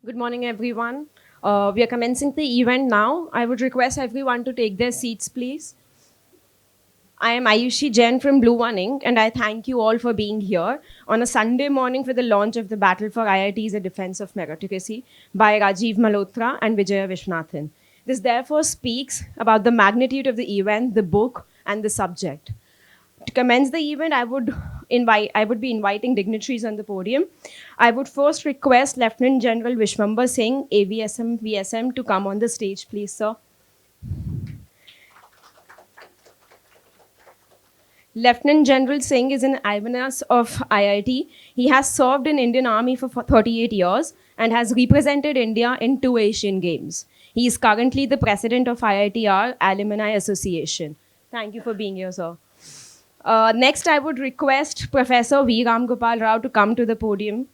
Good morning, everyone. We are commencing the event now. I would request everyone to take their seats, please. I am Ayushi Jain from BluOne Inc., and I thank you all for being here on a Sunday morning for the launch of the Battle for IITs, A Defense of Meritocracy by Rajiv Malhotra and Vijaya Viswanathan. This therefore speaks about the magnitude of the event, the book, and the subject. To commence the event, I would be inviting dignitaries on the podium. I would first request Lieutenant General Vishwambar Singh, AVSM VSM, to come on the stage, please, sir. Lieutenant General Singh is an alumnus of IIT. He has served in Indian Army for 38 years and has represented India in 2 Asian Games. He is currently the president of IITR Alumni Association. Thank you for being here, sir. Next, I would request Professor V. Ram Gopal Rao to come to the podium.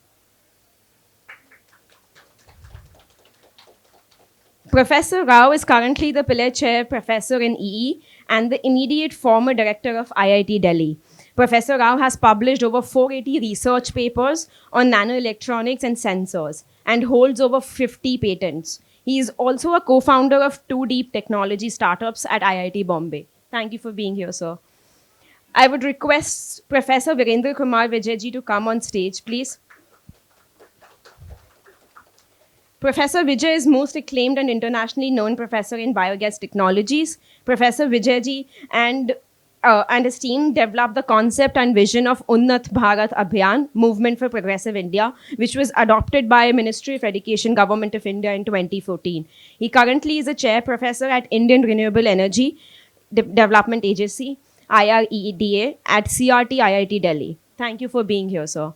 Professor Rao is currently the Pillai Chair Professor in EE and the immediate former director of IIT Delhi. Professor Rao has published over 480 research papers on nanoelectronics and sensors and holds over 50 patents. He is also a co-founder of two deep technology startups at IIT Bombay. Thank you for being here, sir. I would request Professor Virendra Kumar Vijayji to come on stage, please. Professor Vijay is most acclaimed and internationally known professor in biogas technologies. Professor Vijayji and his team developed the concept and vision of Unnat Bharat Abhiyan, Movement for Progressive India, which was adopted by Ministry of Education, Government of India in 2014. He currently is a chair professor at Indian Renewable Energy Development Agency, IREDA, at CRT IIT Delhi. Thank you for being here, sir.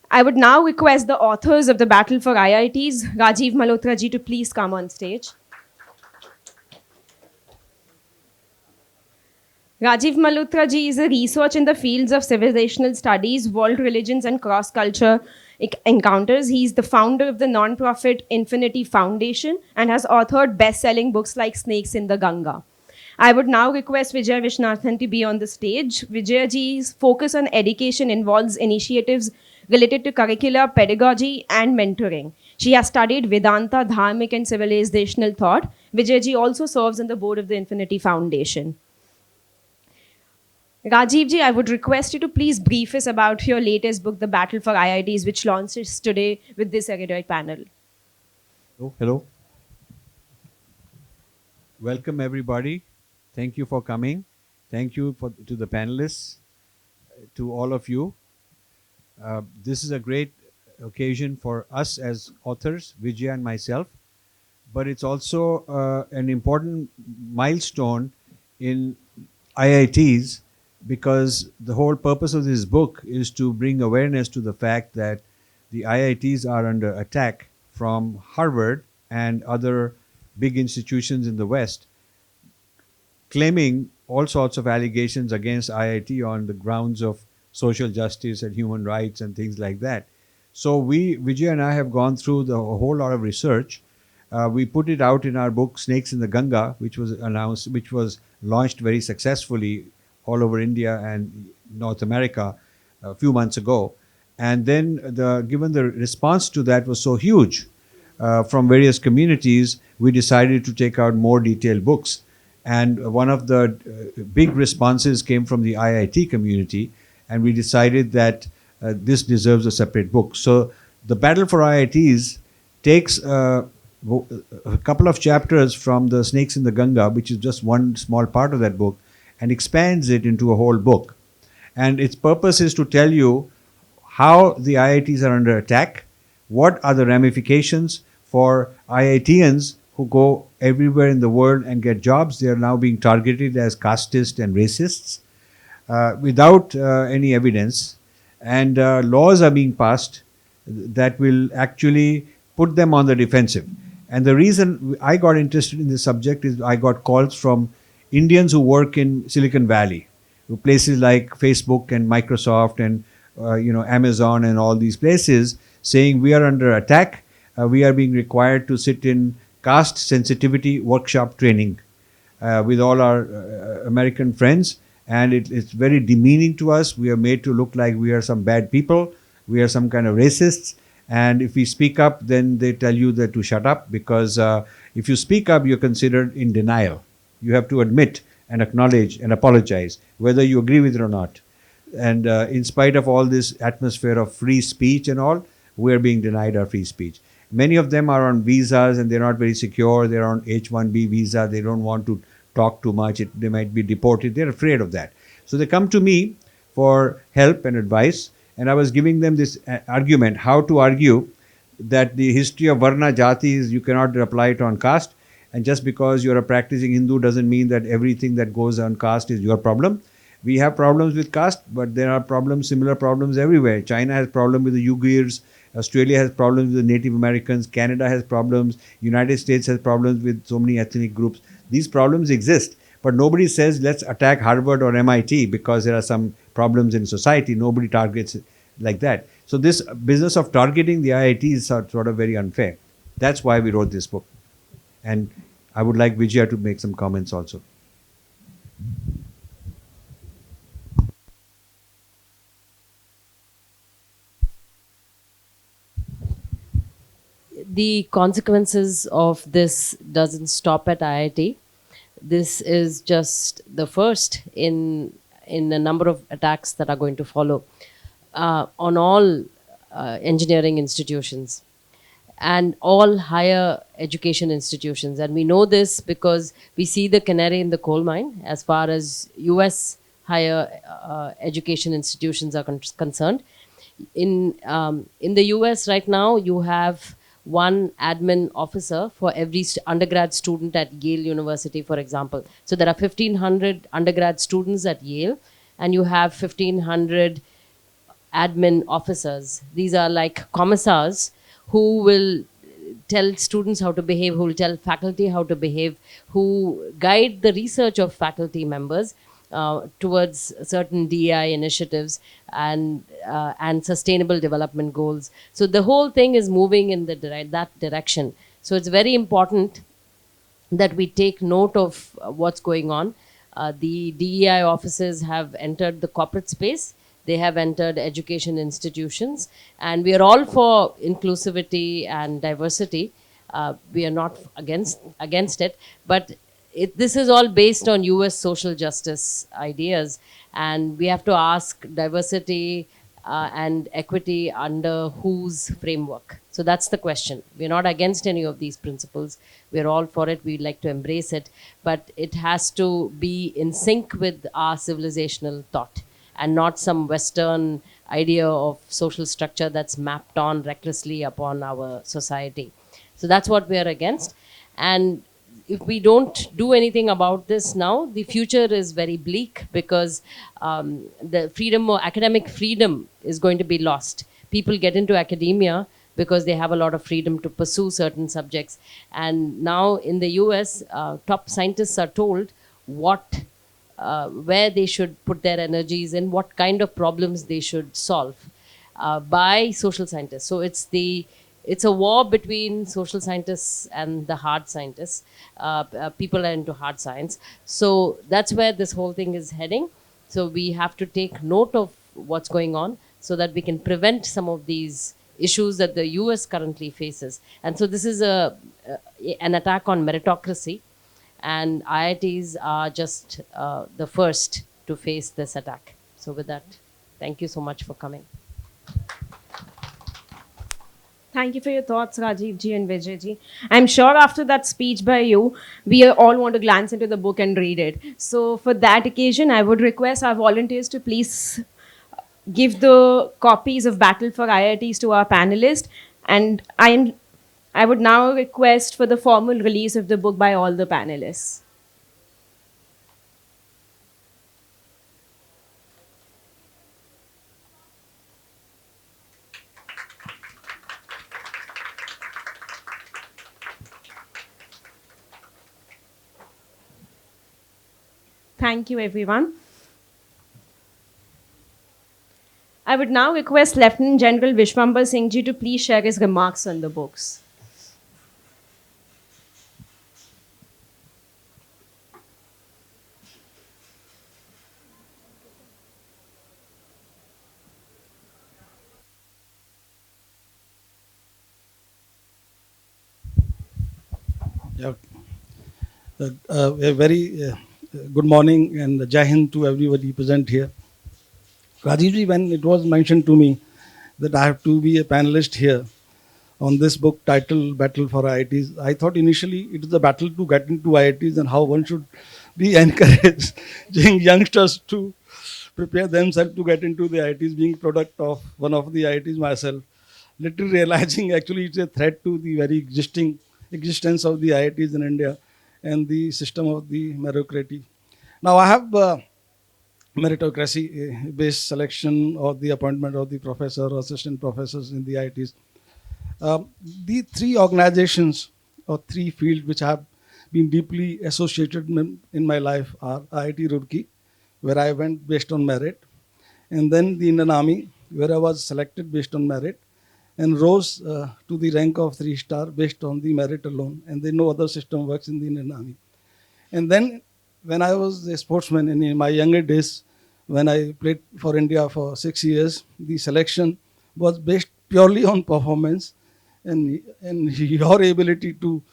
I would now request the authors of the Battle for IITs, Rajiv Malhotra ji, to please come on stage. Rajiv Malhotra ji is a researcher in the fields of civilizational studies, world religions, and cross-culture encounters. He is the founder of the non-profit Infinity Foundation and has authored best-selling books like Snakes in the Ganga. I would now request Vijaya Viswanathan to be on the stage. Vijaya ji's focus on education involves initiatives related to curricula, pedagogy, and mentoring. She has studied Vedanta, Dharmic, and civilizational thought. Vijaya ji also serves on the board of the Infinity Foundation. Rajiv ji, I would request you to please brief us about your latest book, The Battle for IITs, which launches today with this erudite panel. Hello. Welcome, everybody. Thank you for coming. Thank you to the panelists, to all of you. This is a great occasion for us as authors, Vijaya and myself, but it's also an important milestone in IITs because the whole purpose of this book is to bring awareness to the fact that the IITs are under attack from Harvard and other big institutions in the West, claiming all sorts of allegations against IIT on the grounds of social justice and human rights and things like that. So Vijay and I have gone through a whole lot of research. We put it out in our book, Snakes in the Ganga, which was launched very successfully all over India and North America a few months ago. And then given the response to that was so huge from various communities, we decided to take out more detailed books. And one of the big responses came from the IIT community, and we decided that this deserves a separate book. So the Battle for IITs takes a couple of chapters from the Snakes in the Ganga, which is just one small part of that book, and expands it into a whole book. And its purpose is to tell you how the IITs are under attack, what are the ramifications for IITians who go everywhere in the world and get jobs. They are now being targeted as casteist and racists without any evidence. And laws are being passed that will actually put them on the defensive. And the reason I got interested in this subject is I got calls from Indians who work in Silicon Valley, places like Facebook and Microsoft and Amazon and all these places, saying we are under attack. We are being required to sit in caste sensitivity workshop training with all our American friends, and it's very demeaning to us. We are made to look like we are some bad people, we are some kind of racists, And if we speak up, then they tell you that to shut up, because if you speak up, you're considered in denial. You have to admit and acknowledge and apologize, whether you agree with it or not. And in spite of all this atmosphere of free speech and all, we're being denied our free speech. Many of them are on visas and they're not very secure. They're on H-1B visa. They don't want to talk too much. They might be deported. They're afraid of that. So they come to me for help and advice. And I was giving them this argument, how to argue that the history of Varna Jati is, you cannot apply it on caste. And just because you're a practicing Hindu doesn't mean that everything that goes on caste is your problem. We have problems with caste, but there are problems, similar problems everywhere. China has problem with the Uyghurs. Australia has problems with the Native Americans. Canada has problems. United States has problems with so many ethnic groups. These problems exist, but nobody says let's attack Harvard or MIT because there are some problems in society. Nobody targets it like that. So this business of targeting the IITs is sort of very unfair. That's why we wrote this book. And I would like Vijaya to make some comments also. The consequences of this doesn't stop at IIT. This is just the first in a number of attacks that are going to follow on all engineering institutions and all higher education institutions. And we know this because we see the canary in the coal mine as far as US higher education institutions are concerned. In the US right now, you have one admin officer for every undergrad student at Yale University, for example. So there are 1,500 undergrad students at Yale, and you have 1,500 admin officers. These are like commissars who will tell students how to behave, who will tell faculty how to behave, who guide the research of faculty members towards certain DEI initiatives and sustainable development goals. So the whole thing is moving in that direction. So it's very important that we take note of what's going on. The DEI offices have entered the corporate space. They have entered education institutions, and we are all for inclusivity and diversity. We are not against it, but this is all based on US social justice ideas, and we have to ask diversity and equity under whose framework. So that's the question. We're not against any of these principles. We're all for it. We'd like to embrace it, but it has to be in sync with our civilizational thought and not some Western idea of social structure that's mapped on recklessly upon our society. So that's what we are against. And if we don't do anything about this now, the future is very bleak because the freedom or academic freedom is going to be lost. People get into academia because they have a lot of freedom to pursue certain subjects. And now in the US, top scientists are told where they should put their energies and what kind of problems they should solve by social scientists. So it's a war between social scientists and the hard scientists. People are into hard science. So that's where this whole thing is heading. So we have to take note of what's going on so that we can prevent some of these issues that the US currently faces. And so this is an attack on meritocracy, and IITs are just the first to face this attack. So with that, thank you so much for coming. Thank you for your thoughts, Rajiv ji and Vijay ji. I'm sure after that speech by you, we all want to glance into the book and read it. So, for that occasion, I would request our volunteers to please give the copies of Battle for IITs to our panelists. And I would now request for the formal release of the book by all the panelists. Thank you, everyone. I would now request Lieutenant General Vishwambar Singh ji to please share his remarks on the books. Yeah. A very good morning and Jai Hind to everybody present here. Rajivji, when it was mentioned to me that I have to be a panelist here on this book titled Battle for IITs, I thought initially it is a battle to get into IITs and how one should be encouraging youngsters to prepare themselves to get into the IITs, being product of one of the IITs myself. Little realizing actually it's a threat to the very existing existence of the IITs in India and the system of the meritocracy. Now I have meritocracy based selection or the appointment of the professor or assistant professors in the IITs. The three organizations or three fields which have been deeply associated in my life are IIT Roorkee, where I went based on merit, and then the Indian Army, where I was selected based on merit, and rose to the rank of 3-star based on the merit alone, and then no other system works in the Indian Army. And then when I was a sportsman in my younger days, when I played for India for 6 years, the selection was based purely on performance and your ability to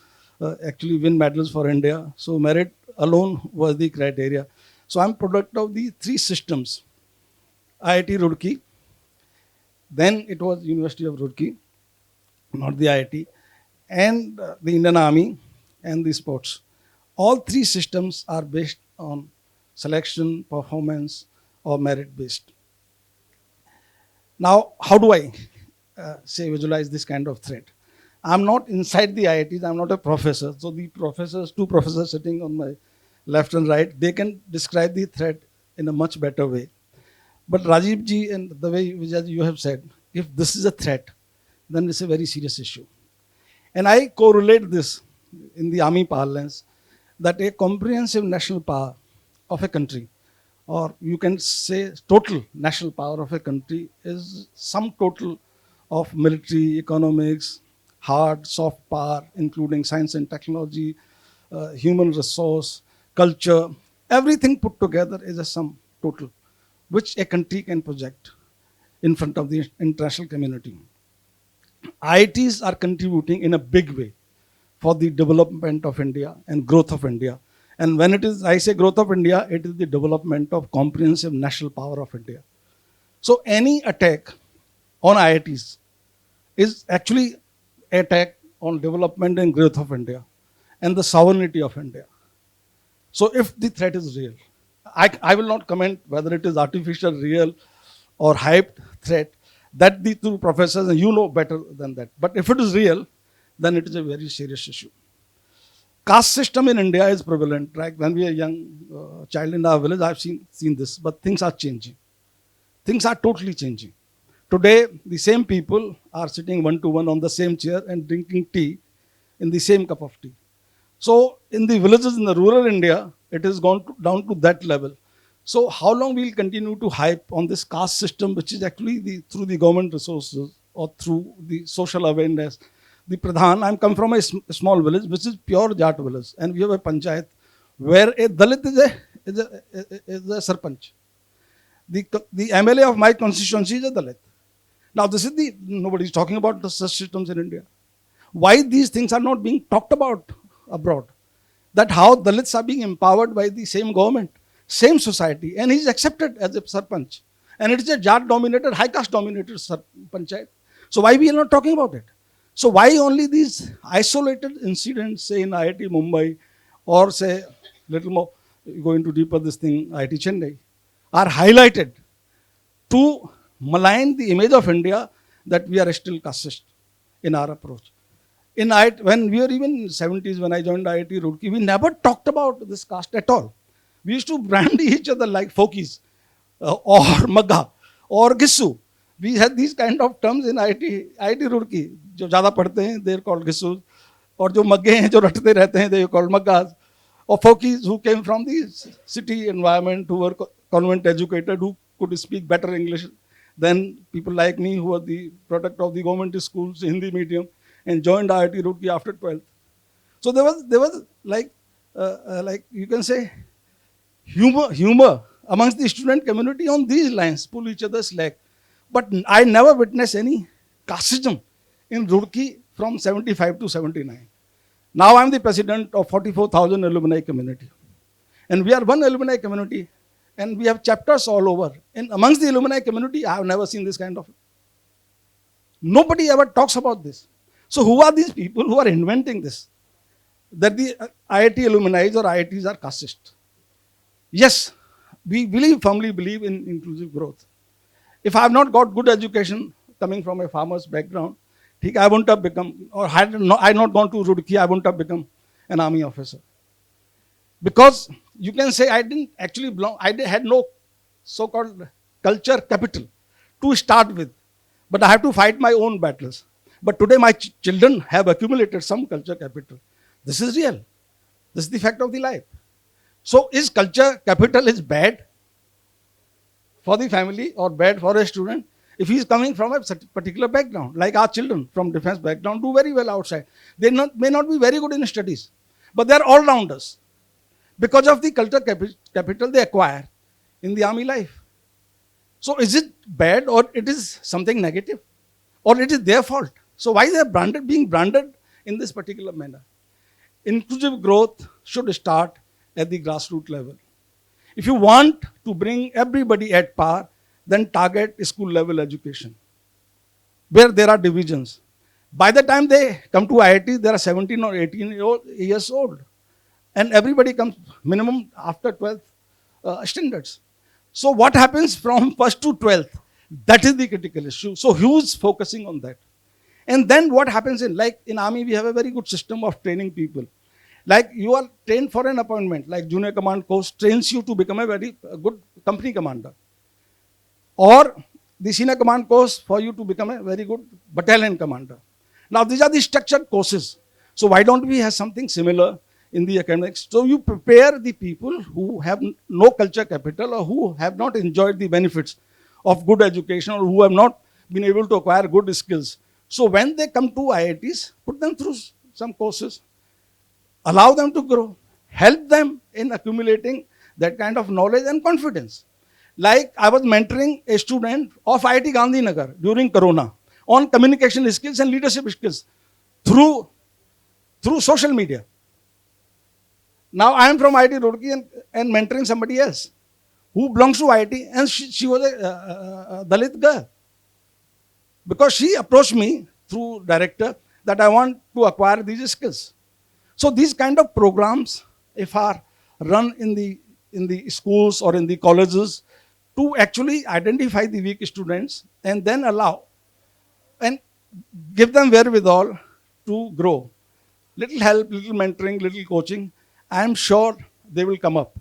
actually win medals for India. So merit alone was the criteria. So I'm product of the three systems: IIT Roorkee, then it was University of Roorkee, not the IIT, and the Indian Army and the sports. All three systems are based on selection, performance, or merit based. Now, how do I say visualize this kind of threat? I'm not inside the IITs, I'm not a professor. So the professors, two professors sitting on my left and right, they can describe the threat in a much better way. But Rajiv ji, and the way Vijaya you have said, if this is a threat, then it's a very serious issue. And I correlate this in the army parlance that a comprehensive national power of a country, or you can say total national power of a country, is sum total of military, economics, hard, soft power, including science and technology, human resource, culture, everything put together is a sum total which a country can project in front of the international community. IITs are contributing in a big way for the development of India and growth of India. And when it is, I say growth of India, it is the development of comprehensive national power of India. So any attack on IITs is actually attack on development and growth of India and the sovereignty of India. So if the threat is real, I will not comment whether it is artificial, real, or hyped threat. That the two professors, and you know better than that. But if it is real, then it is a very serious issue. Caste system in India is prevalent. Right? When we are young child in our village, I've seen this, but things are changing. Things are totally changing. Today, the same people are sitting one to one on the same chair and drinking tea in the same cup of tea. So in the villages in the rural India, it has gone down to that level. So how long we'll continue to hype on this caste system, which is actually through the government resources or through the social awareness? The Pradhan, I'm come from a small village, which is pure Jat village, and we have a panchayat where a Dalit is a sarpanch. The MLA of my constituency is a Dalit. Now this is nobody is talking about the such systems in India. Why these things are not being talked about abroad? That how Dalits are being empowered by the same government, same society, and he's accepted as a sarpanch. And it is a Jat dominated, high caste dominated panchayat. So why we are not talking about it? So why only these isolated incidents, say in IIT Mumbai, or say little more, going to deeper this thing, IIT Chennai, are highlighted to malign the image of India that we are still casteist in our approach. When we were even in 70s, when I joined IIT Roorkee, we never talked about this caste at all. We used to brand each other like Fokies or Magga or Gissu. We had these kind of terms in IIT Roorkee. जो ज़्यादा पढ़ते हैं, they're called Gissus. और जो मग्गे हैं, जो रटते रहते हैं, they're called Maggas. Or Fokies who came from the city environment, who were convent educated, who could speak better English than people like me, who were the product of the government schools, Hindi medium, and joined IIT Roorkee after 12th. So there was like you can say humor amongst the student community on these lines, pull each other's leg. But I never witnessed any casteism in Roorkee from 75 to 79. Now I'm the president of 44,000 alumni community. And we are one alumni community, and we have chapters all over. And amongst the alumni community, I have never seen this kind of. Nobody ever talks about this. So who are these people who are inventing this? That the IIT alumni or IITs are casteist. Yes, we firmly believe in inclusive growth. If I have not got good education coming from a farmer's background, I wouldn't have become, or had I not gone to Roorkee, I wouldn't have become an army officer. Because you can say I didn't actually belong, I had no so-called culture capital to start with. But I have to fight my own battles. But today my children have accumulated some culture capital. This is real. This is the fact of the life. So is culture capital is bad for the family or bad for a student? If he is coming from a particular background, like our children from defense background do very well outside. They may not be very good in studies, but they are all-rounders because of the culture capital they acquire in the army life. So is it bad, or it is something negative, or it is their fault? So why they are being branded in this particular manner? Inclusive growth should start at the grassroots level. If you want to bring everybody at par, then target school level education, where there are divisions. By the time they come to IIT, they are 17 or 18 years old. And everybody comes minimum after 12th standards. So what happens from 1st to 12th? That is the critical issue. So who's focusing on that? And then what happens in army, we have a very good system of training people. Like you are trained for an appointment, like junior command course trains you to become a very good company commander. Or the senior command course for you to become a very good battalion commander. Now these are the structured courses. So why don't we have something similar in the academics? So you prepare the people who have no culture capital or who have not enjoyed the benefits of good education or who have not been able to acquire good skills. So when they come to IITs, put them through some courses, allow them to grow, help them in accumulating that kind of knowledge and confidence. Like I was mentoring a student of IIT Gandhinagar during Corona on communication skills and leadership skills through social media. Now I am from IIT Roorkee and mentoring somebody else who belongs to IIT, and she was a Dalit girl. Because she approached me through director that I want to acquire these skills. So these kind of programs, if are run in the schools or in the colleges, to actually identify the weak students and then allow and give them wherewithal to grow. Little help, little mentoring, little coaching, I am sure they will come up.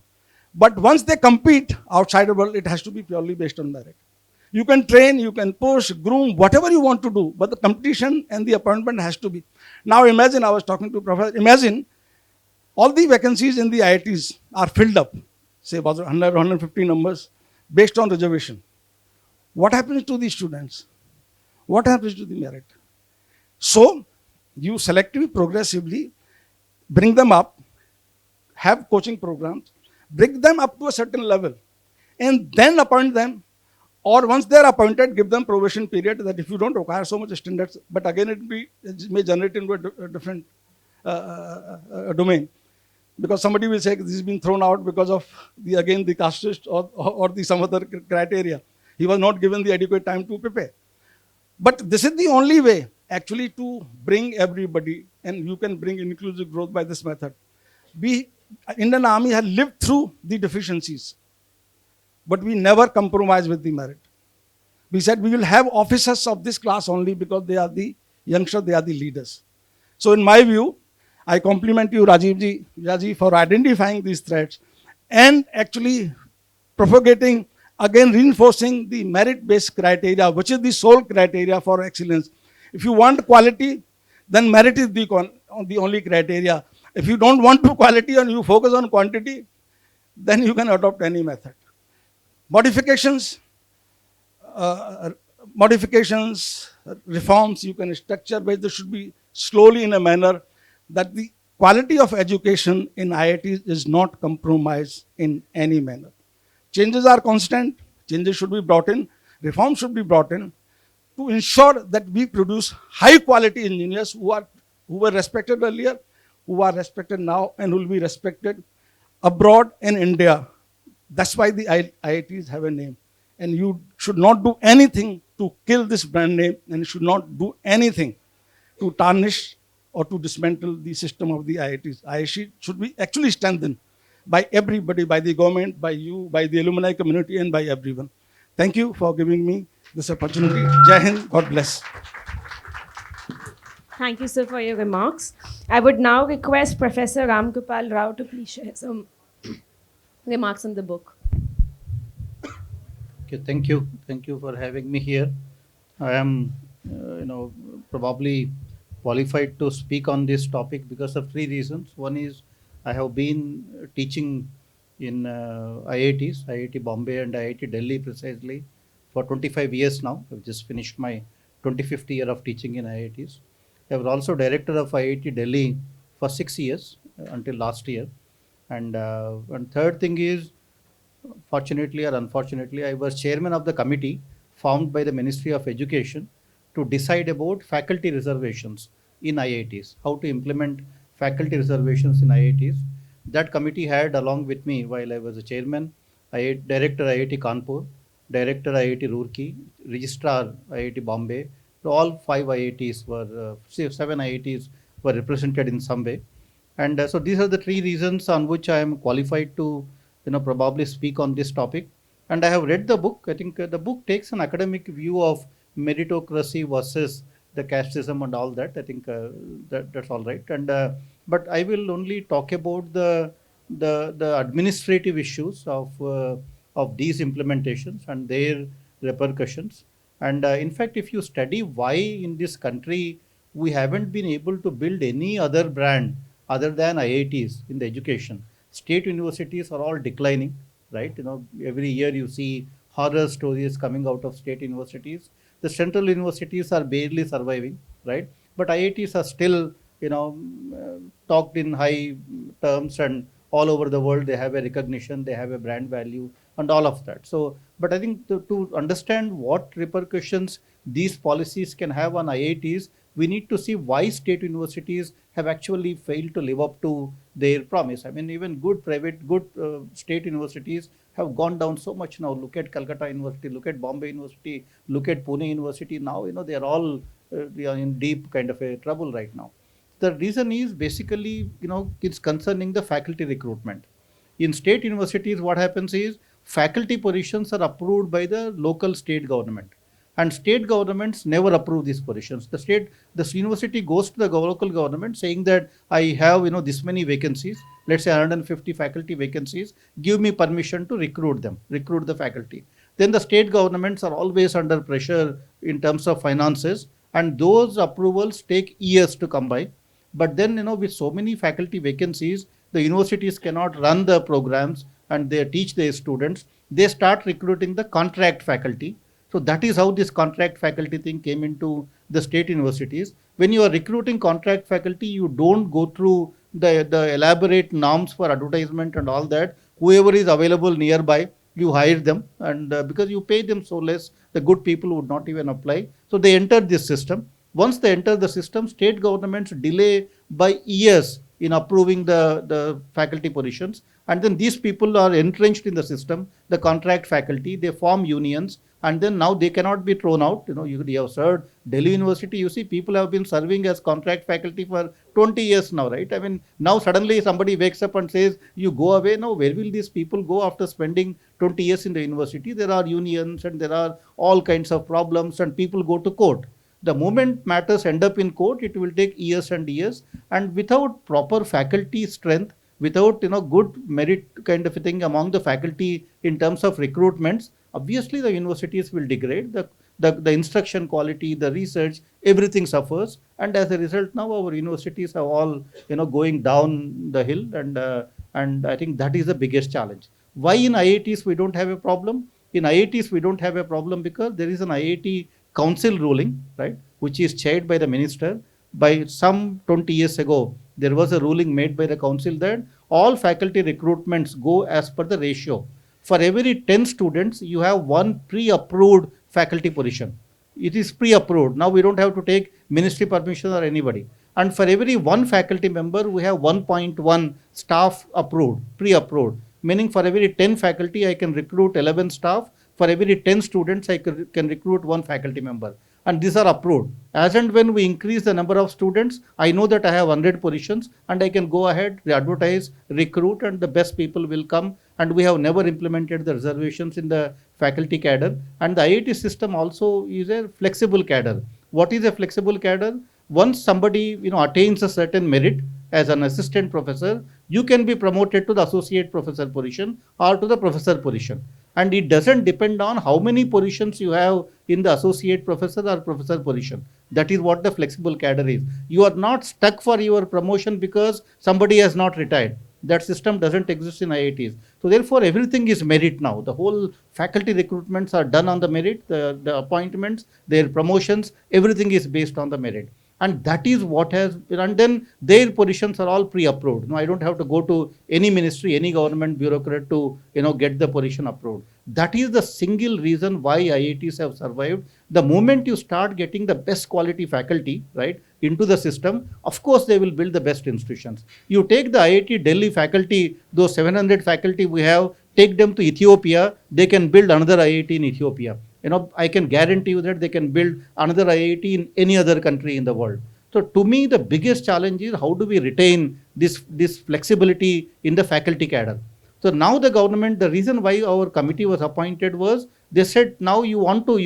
But once they compete outside the world, it has to be purely based on merit. You can train, you can push, groom, whatever you want to do, but the competition and the appointment has to be. Now imagine, I was talking to Professor, imagine all the vacancies in the IITs are filled up, say about 100, 150 numbers, based on reservation. What happens to the students? What happens to the merit? So, you selectively, progressively bring them up, have coaching programs, bring them up to a certain level, and then appoint them. Or once they are appointed, give them probation period that if you don't require so much standards, but again it may generate into a different domain. Because somebody will say this has been thrown out because of the casteist or the some other criteria. He was not given the adequate time to prepare. But this is the only way actually to bring everybody, and you can bring inclusive growth by this method. Indian Army has lived through the deficiencies, but we never compromise with the merit. We said we will have officers of this class only because they are the youngsters, they are the leaders. So in my view, I compliment you, Rajiv, for identifying these threats and actually propagating, again reinforcing the merit-based criteria, which is the sole criteria for excellence. If you want quality, then merit is the only criteria. If you don't want quality and you focus on quantity, then you can adopt any method. Modifications, reforms, you can structure, but they should be slowly in a manner that the quality of education in IITs is not compromised in any manner. Changes are constant, changes should be brought in, reforms should be brought in to ensure that we produce high quality engineers who were respected earlier, who are respected now and will be respected abroad in India. That's why the IITs have a name. And you should not do anything to kill this brand name, and you should not do anything to tarnish or to dismantle the system of the IITs. IIT should be actually strengthened by everybody, by the government, by you, by the alumni community, and by everyone. Thank you for giving me this opportunity. Jai Hind, God bless. Thank you, sir, for your remarks. I would now request Professor Ramgopal Rao to please share some remarks on the book. Okay, thank you. Thank you for having me here. I am, probably qualified to speak on this topic because of three reasons. One is I have been teaching in IITs, IIT Bombay and IIT Delhi precisely for 25 years now. I've just finished my 25th year of teaching in IITs. I was also director of IIT Delhi for 6 years until last year. And third thing is, fortunately or unfortunately, I was chairman of the committee formed by the Ministry of Education to decide about faculty reservations in IITs, how to implement faculty reservations in IITs. That committee had, along with me, while I was a chairman, director IIT Kanpur, director IIT Roorkee, registrar IIT Bombay. So all 5 IITs were, 7 IITs were represented in some way. And so these are the 3 reasons on which I am qualified to, probably speak on this topic. And I have read the book. I think the book takes an academic view of meritocracy versus the caste system and all that. I think that's all right. And but I will only talk about the administrative issues of these implementations and their repercussions. And in fact, if you study why in this country we haven't been able to build any other brand other than IITs in the education, state universities are all declining, right? Every year you see horror stories coming out of state universities. The central universities are barely surviving, right? But IITs are still, talked in high terms, and all over the world they have a recognition, they have a brand value, and all of that. So, but I think to understand what repercussions these policies can have on IITs, we need to see why state universities have actually failed to live up to their promise. I mean, even good state universities have gone down so much now. Look at Calcutta University, look at Bombay University, look at Pune University. Now, they are all they are in deep kind of a trouble right now. The reason is basically, it's concerning the faculty recruitment. In state universities, what happens is faculty positions are approved by the local state government, and state governments never approve these positions. The university goes to the local government saying that I have, this many vacancies, let's say 150 faculty vacancies, give me permission to recruit the faculty. Then the state governments are always under pressure in terms of finances, and those approvals take years to come by. But then, with so many faculty vacancies, the universities cannot run the programs and they teach their students. They start recruiting the contract faculty. So that is how this contract faculty thing came into the state universities. When you are recruiting contract faculty, you don't go through the elaborate norms for advertisement and all that. Whoever is available nearby, you hire them, and because you pay them so less, the good people would not even apply. So they enter this system. Once they enter the system, state governments delay by years in approving the faculty positions. And then these people are entrenched in the system, the contract faculty, they form unions, and then now they cannot be thrown out. You have served Delhi University, you see people have been serving as contract faculty for 20 years now, right? I mean, now suddenly somebody wakes up and says, you go away. Now, where will these people go after spending 20 years in the university? There are unions and there are all kinds of problems, and people go to court. The moment matters end up in court, it will take years and years, and without proper faculty strength, without good merit kind of a thing among the faculty in terms of recruitments, obviously the universities will degrade. The instruction quality, the research, everything suffers, and as a result, now our universities are all going down the hill, and I think that is the biggest challenge. Why in IITs we don't have a problem? In IITs we don't have a problem because there is an IIT council ruling, right, which is chaired by the minister. By some 20 years ago, there was a ruling made by the council that all faculty recruitments go as per the ratio. For every 10 students, you have one pre-approved faculty position. It is pre-approved. Now we don't have to take ministry permission or anybody. And for every one faculty member, we have 1.1 staff approved, pre-approved. Meaning for every 10 faculty, I can recruit 11 staff. For every 10 students, I can recruit one faculty member. And these are approved. As and when we increase the number of students, I know that I have 100 positions and I can go ahead, advertise, recruit, and the best people will come. And we have never implemented the reservations in the faculty cadre. And the IIT system also is a flexible cadre. What is a flexible cadre? Once somebody attains a certain merit as an assistant professor, you can be promoted to the associate professor position or to the professor position. And it doesn't depend on how many positions you have in the associate professor or professor position. That is what the flexible cadre is. You are not stuck for your promotion because somebody has not retired. That system doesn't exist in IITs. So therefore, everything is merit now. The whole faculty recruitments are done on the merit, the appointments, their promotions, everything is based on the merit. And that is what has, and then their positions are all pre-approved. No, I don't have to go to any ministry, any government bureaucrat to get the position approved. That is the single reason why IITs have survived. The moment you start getting the best quality faculty, right, into the system, of course they will build the best institutions. You take the IIT Delhi faculty, those 700 faculty we have, take them to Ethiopia, they can build another IIT in Ethiopia. I can guarantee you that they can build another IIT in any other country in the world. So to me, the biggest challenge is how do we retain this flexibility in the faculty cadre. So now the government, the reason why our committee was appointed was, they said now you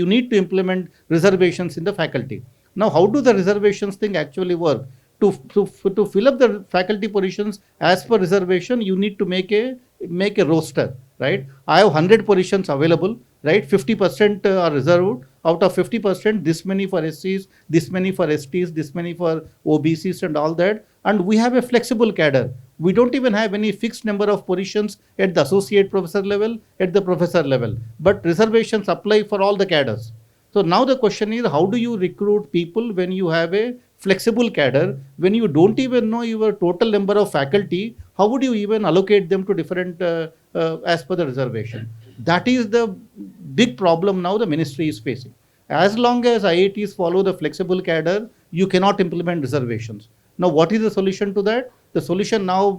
need to implement reservations in the faculty. Now how do the reservations thing actually work? To fill up the faculty positions as per reservation, you need to make a roster, right? I have 100 positions available, right? 50% are reserved. Out of 50%, this many for SCs, this many for STs, this many for OBCs and all that. And we have a flexible cadre. We don't even have any fixed number of positions at the associate professor level, at the professor level. But reservations apply for all the cadres. So now the question is, how do you recruit people when you have a flexible cadre, when you don't even know your total number of faculty? How would you even allocate them to different as per the reservation? That is the big problem now the ministry is facing. As long as IITs follow the flexible cadre, you cannot implement reservations. Now, what is the solution to that? The solution now,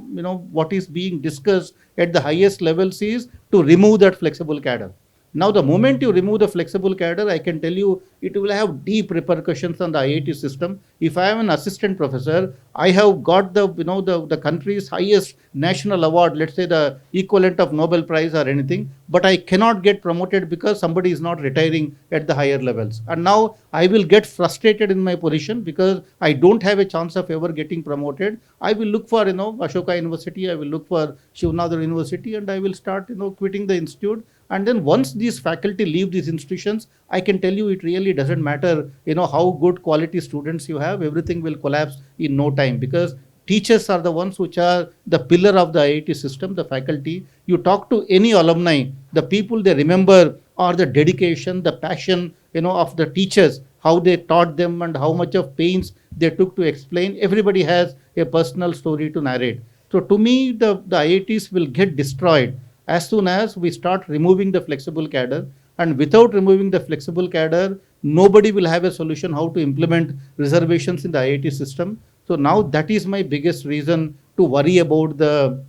what is being discussed at the highest levels is to remove that flexible cadre. Now, the moment you remove the flexible cadre, I can tell you it will have deep repercussions on the IIT system. If I am an assistant professor, I have got the country's highest national award, let's say the equivalent of Nobel Prize or anything, but I cannot get promoted because somebody is not retiring at the higher levels. And now I will get frustrated in my position because I don't have a chance of ever getting promoted. I will look for, Ashoka University, I will look for Shivnadar University, and I will start, quitting the institute. And then once these faculty leave these institutions, I can tell you it really doesn't matter, how good quality students you have, everything will collapse in no time, because teachers are the ones which are the pillar of the IIT system, the faculty. You talk to any alumni, the people they remember are the dedication, the passion, of the teachers, how they taught them and how much of pains they took to explain. Everybody has a personal story to narrate. So to me, the IITs will get destroyed as soon as we start removing the flexible cadre. And without removing the flexible cadre, nobody will have a solution how to implement reservations in the IIT system. So now that is my biggest reason to worry about the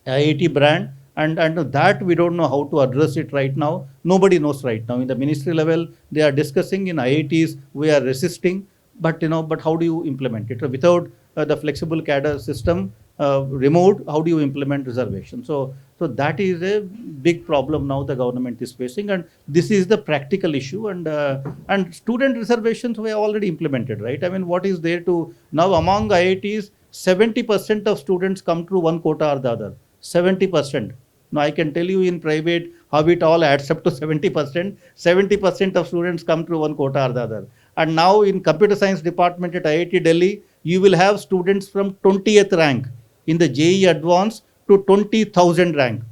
IIT brand. And that we don't know how to address it right now. Nobody knows right now. In the ministry level, they are discussing. In IITs, we are resisting. But but how do you implement it? Without the flexible cadre system removed, how do you implement reservation? So that is a big problem now the government is facing, and this is the practical issue. And student reservations we have already implemented, right? I mean, what is there to now among IITs? 70% of students come through one quota or the other. 70%. Now I can tell you in private how it all adds up to 70%. 70% of students come through one quota or the other. And now in computer science department at IIT Delhi, you will have students from 20th rank in the JEE Advanced to 20,000 rank.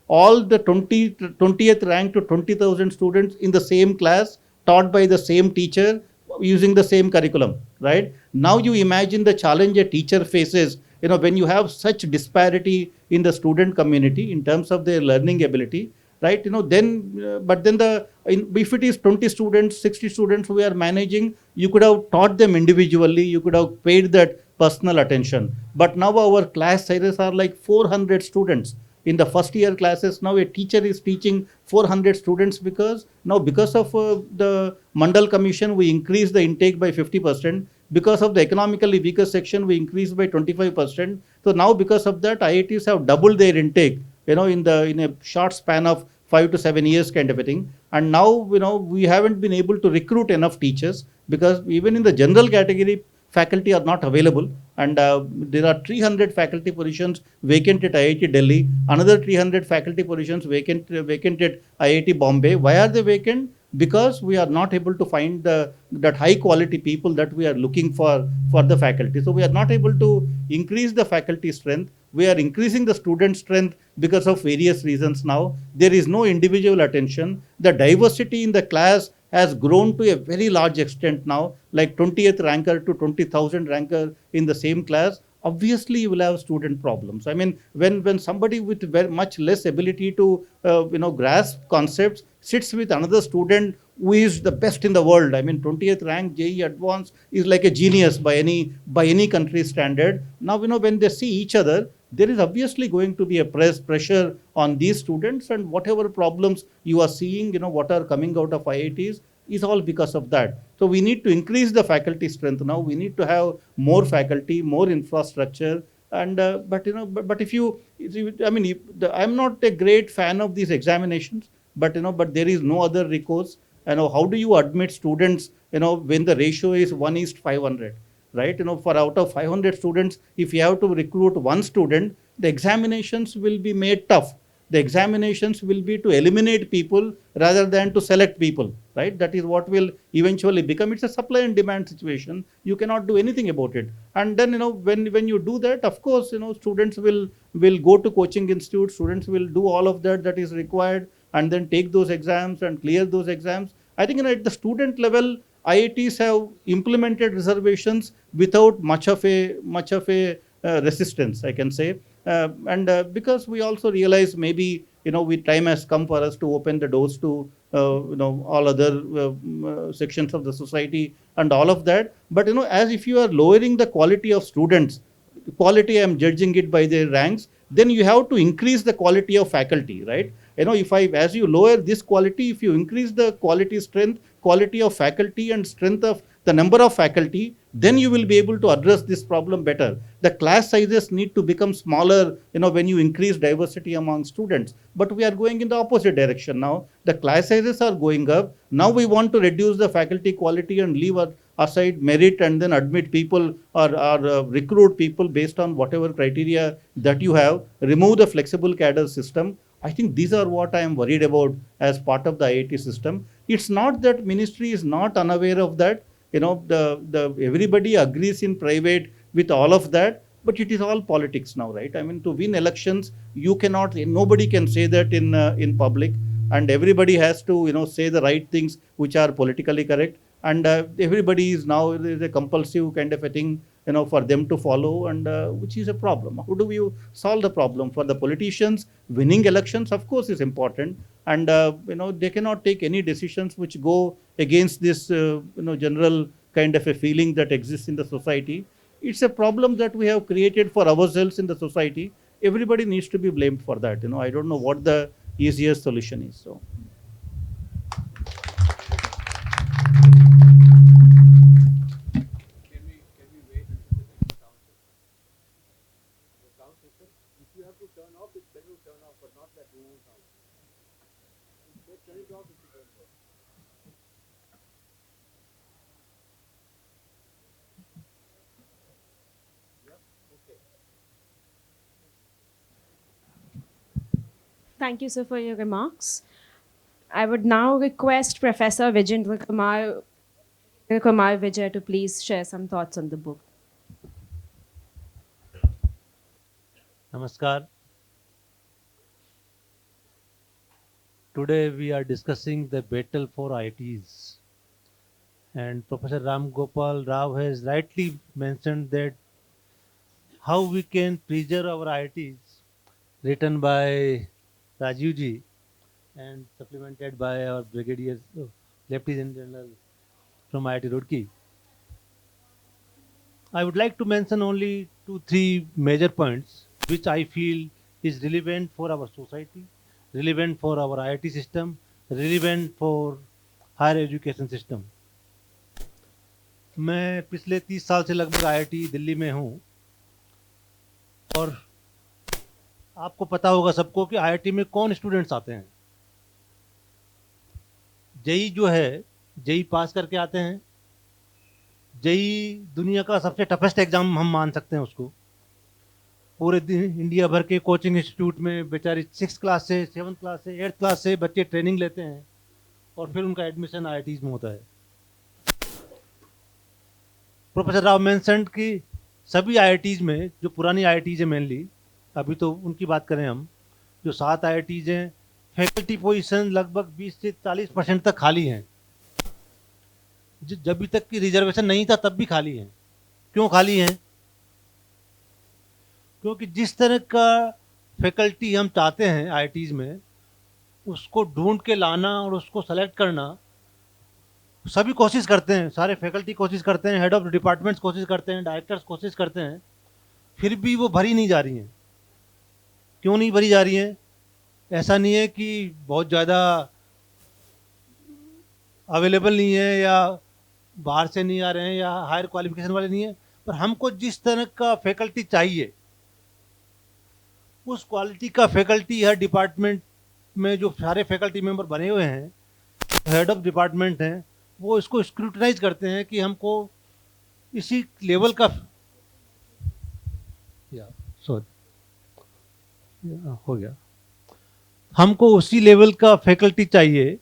All the 20th rank to 20,000 students in the same class, taught by the same teacher, using the same curriculum, right? Now you imagine the challenge a teacher faces, when you have such disparity in the student community in terms of their learning ability, right? If it is 20 students, 60 students we are managing, you could have taught them individually, you could have paid that personal attention. But now our class sizes are like 400 students. In the first year classes, now a teacher is teaching 400 students, because now, because of the Mandal Commission, we increased the intake by 50%. Because of the economically weaker section, we increased by 25%. So now, because of that, IITs have doubled their intake, in a short span of 5 to 7 years, kind of a thing. And now, we haven't been able to recruit enough teachers, because even in the general category, faculty are not available. And there are 300 faculty positions vacant at IIT Delhi, another 300 faculty positions vacant at IIT Bombay. Why are they vacant? Because we are not able to find that high quality people that we are looking for the faculty. So we are not able to increase the faculty strength. We are increasing the student strength because of various reasons. Now there is no individual attention. The diversity in the class has grown to a very large extent now, like 20th ranker to 20,000 ranker in the same class. Obviously you will have student problems. I mean, when somebody with very much less ability to grasp concepts sits with another student who is the best in the world. I mean, 20th rank JE advanced is like a genius by any country standard. Now, when they see each other, there is obviously going to be a pressure on these students, and whatever problems you are seeing, what are coming out of IITs is all because of that. So we need to increase the faculty strength now. We need to have more faculty, more infrastructure. And but I mean, I'm not a great fan of these examinations, but there is no other recourse. How do you admit students, when the ratio is 1:500, right? For out of 500 students, if you have to recruit one student, the examinations will be made tough. The examinations will be to eliminate people rather than to select people, right? That is what will eventually become. It's a supply and demand situation. You cannot do anything about it. And then, when you do that, of course, students will go to coaching institutes. Students will do all of that is required, and then take those exams and clear those exams. I think, at the student level, IITs have implemented reservations without much of a resistance, I can say. And because we also realize, maybe, time has come for us to open the doors to all other sections of the society and all of that. But as if you are lowering the quality of students, quality, I'm judging it by their ranks, then you have to increase the quality of faculty, right? If as you lower this quality, if you increase the quality strength, quality of faculty, and strength of the number of faculty, then you will be able to address this problem better. The class sizes need to become smaller, when you increase diversity among students. But we are going in the opposite direction now. The class sizes are going up. Now we want to reduce the faculty quality and leave aside merit, and then admit people, or recruit people based on whatever criteria that you have. Remove the flexible cadre system. I think these are what I am worried about as part of the IIT system. It's not that ministry is not unaware of that. The everybody agrees in private with all of that, but it is all politics now, right? I mean, to win elections, you cannot, nobody can say that in public, and everybody has to, say the right things which are politically correct. And everybody is now, there is a compulsive kind of a thing, for them to follow, and which is a problem. How do you solve the problem? For the politicians, winning elections, of course, is important, and they cannot take any decisions which go against this general kind of a feeling that exists in the society. It's a problem that we have created for ourselves in the society. Everybody needs to be blamed for that. I don't know what the easiest solution is. So. Can we wait until the next sound system? The sound system, if you have to turn off it, then you turn off, but not that room sound. Turn it off if you don't know. Thank you, sir, for your remarks. I would now request Professor Kumar Vijaya to please share some thoughts on the book. Namaskar. Today we are discussing the battle for IITs. And Professor Ram Gopal Rao has rightly mentioned that how we can preserve our IITs, written by Rajiv ji and supplemented by our Brigadier Lieutenant General from IIT Roorkee. I would like to mention only 2-3 major points which I feel is relevant for our society, relevant for our IIT system, relevant for higher education system. मैं पिछले 30 साल से लगभग IIT Delhi में हूँ और आपको पता होगा सबको कि IIT में कौन स्टूडेंट्स आते हैं। जेई जो है, जेई पास करके आते हैं। जेई दुनिया का सबसे टफेस्ट एग्जाम हम मान सकते हैं उसको। पूरे दिन इंडिया भर के कोचिंग इंस्टीट्यूट में बेचारी 6th क्लास से 7th क्लास से 8th क्लास से बच्चे ट्रेनिंग लेते हैं और फिर उनका एडमिशन IITs में होता है। प्रोफेसर राव मेंशन्ड कि सभी IITs में, जो पुरानी IITs है मेनली, अभी तो उनकी बात करें हम, जो 7 IITs हैं, फैकल्टी पोजीशन लगभग 20 से 40% तक खाली हैं। जब भी तक की रिजर्वेशन नहीं था तब भी खाली हैं। क्यों खाली हैं? क्योंकि जिस तरह का फैकल्टी हम चाहते हैं IITs में, उसको ढूंढ के लाना और उसको सेलेक्ट करना सभी कोशिश करते हैं, सारे फैकल्टी कोशिश करते हैं, हेड ऑफ डिपार्टमेंट्स कोशिश करते हैं, डायरेक्टर्स कोशिश करते हैं, फिर भी वो भरी नहीं जा रही हैं। क्यों नहीं भरी जा रही हैं? ऐसा नहीं है कि बहुत ज़्यादा अवेलेबल नहीं है या बाहर से नहीं आ रहे हैं या हायर क्वालिफिकेशन वाले नहीं है, पर हमको जिस तरह का फैकल्टी चाहिए उस क्वालिटी का फैकल्टी हर डिपार्टमेंट में जो सारे फैकल्टी मेंबर बने हुए हैं, हेड ऑफ डिपार्टमेंट हैं, वो इसको स्क्रूटनाइज करते हैं कि हमको इसी लेवल का हो गया, हमको उसी लेवल का फैकल्टी चाहिए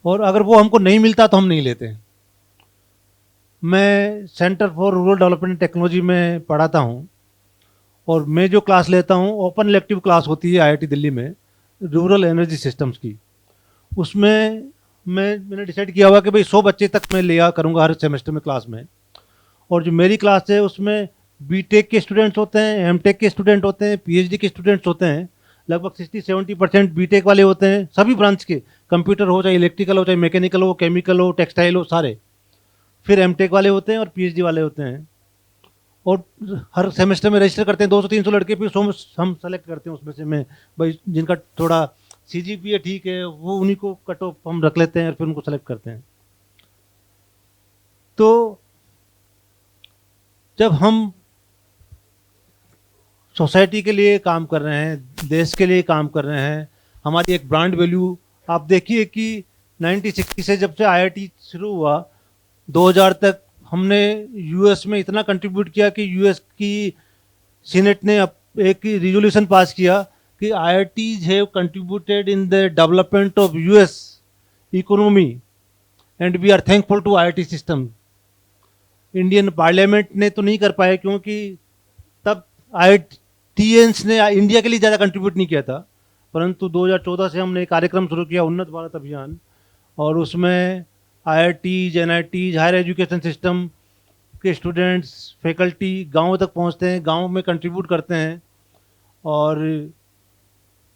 और अगर वो हमको नहीं मिलता तो हम नहीं लेते हैं। मैं centre for rural development technology में पढ़ाता हूँ और मैं जो क्लास लेता हूँ ओपन इलेक्टिव क्लास होती है IIT दिल्ली में रूरल एनर्जी सिस्टम्स की। उसमें मैंने डिसाइड किया हुआ कि भाई 100 बच्चे तक मैं लिया करूँगा हर सेमेस्टर में क्लास में। और जो मेरी क्लास है उसमें बीटेक के स्टूडेंट्स होते हैं, एमटेक के स्टूडेंट होते हैं, पीएचडी के स्टूडेंट्स होते हैं। लगभग 60-70% बीटेक वाले होते हैं, सभी ब्रांच के, कंप्यूटर हो चाहे इलेक्ट्रिकल हो चाहे मैकेनिकल हो, केमिकल हो, टेक्सटाइल हो, सारे। फिर एमटेक वाले होते हैं और पीएचडी वाले होते हैं। और हर सेमेस्टर में रजिस्टर करते हैं 200-300 लड़के, फिर हम सेलेक्ट करते हैं उसमें से मैं भाई जिनका थोड़ा CGPA ठीक है वो उन्हीं को कट ऑफ हम रख लेते हैं और फिर उनको सेलेक्ट करते हैं। तो जब हम सोसाइटी के लिए काम कर रहे हैं, देश के लिए काम कर रहे हैं, हमारी एक ब्रांड वैल्यू, आप देखिए कि 1960 से जब से IIT शुरू हुआ 2000 तक हमने यूएस में इतना कंट्रीब्यूट किया कि यूएस की सीनेट ने एक रिजोल्यूशन पास किया कि IITs have contributed in the development of US economy and we are thankful to IIT system. Indian parliament ने तो नहीं कर पाए क्योंकि तब IITians ने इंडिया के लिए ज़्यादा कंट्रीब्यूट नहीं किया था, परंतु 2014 से हमने एक कार्यक्रम शुरू किया उन्नत भारत अभियान, और उसमें IITs, NITs, higher education system के स्टूडेंट्स, फैकल्टी गाँव तक पहुँचते हैं, गाँव में कंट्रीब्यूट करते हैं। और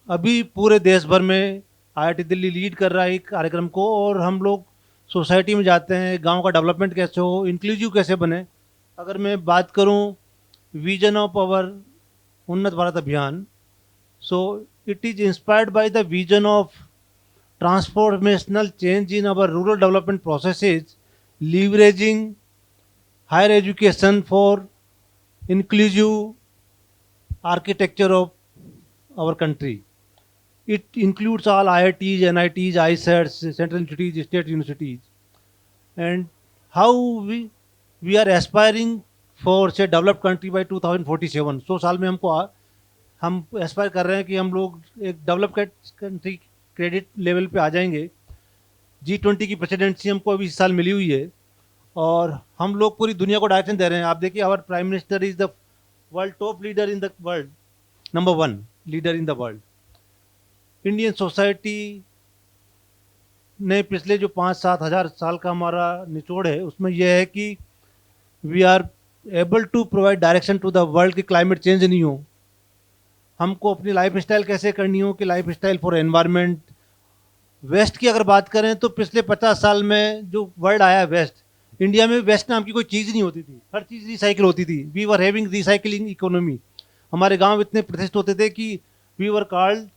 अभी पूरे देश भर में IIT दिल्ली लीड कर रहा है एक कार्यक्रम को, और हम लोग सोसाइटी में जाते हैं, गांव का डेवलपमेंट कैसे हो, इंक्लूसिव कैसे बने। अगर मैं बात करूं vision of our Unnat Bharat Abhiyan, so it is inspired by the vision of transformational change in our rural development processes, leveraging higher education for inclusive architecture of our country. It includes all IITs, NITs, ISETs, central institutes, state universities, and how we are aspiring for say developed country by 2047. 100 साल में हम Aspire कर रहे हैं कि हम लोग एक डेवलप्ड कंट्री क्रेडिट लेवल पे आ जाएंगे। G20 की प्रेसिडेंसी हमको अभी इस साल मिली हुई है और हम लोग पूरी दुनिया को डायरेक्शन दे रहे हैं। आप देखिए, our prime minister is the world top leader in the world, number 1 leader in the world. Indian society ने पिछले जो 5-7 हज़ार साल का हमारा निचोड़ है उसमें यह है कि we are able to provide direction to the world कि क्लाइमेट चेंज नहीं हो, हमको अपनी लाइफ स्टाइल कैसे करनी हो, कि life style for environment. Waste की अगर बात करें तो पिछले 50 साल में जो वर्ल्ड आया है वेस्ट, इंडिया में वेस्ट नाम की कोई चीज़ नहीं होती थी, हर चीज़ रिसाइकिल होती थी। We were having recycling economy. हमारे गांव इतने प्रतिष्ठित होते थे कि वी वर कॉल्ड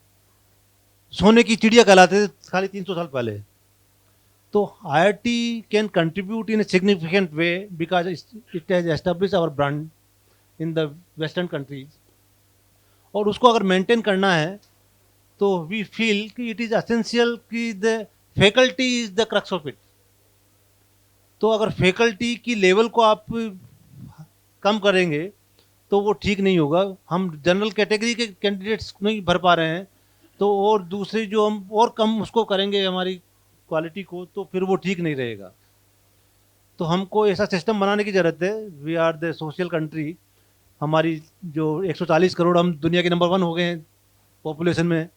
सोने की चिड़िया कहलाते थे खाली 300 साल पहले। तो IIT can contribute in a significant way because it has establish our brand in the western countries. और उसको अगर मेंटेन करना है तो वी फील कि इट इज़ असेंशियल कि the faculty is the crux of it. तो अगर फैकल्टी की लेवल को आप कम करेंगे तो वो ठीक नहीं होगा। हम जनरल कैटेगरी के कैंडिडेट्स नहीं भर पा रहे हैं, तो और दूसरे जो हम और कम उसको करेंगे हमारी क्वालिटी को, तो फिर वो ठीक नहीं रहेगा। तो हमको ऐसा सिस्टम बनाने की ज़रूरत है। We are the social country. हमारी जो 140 करोड़, हम दुनिया के नंबर 1 हो गए हैं पॉपुलेशन में।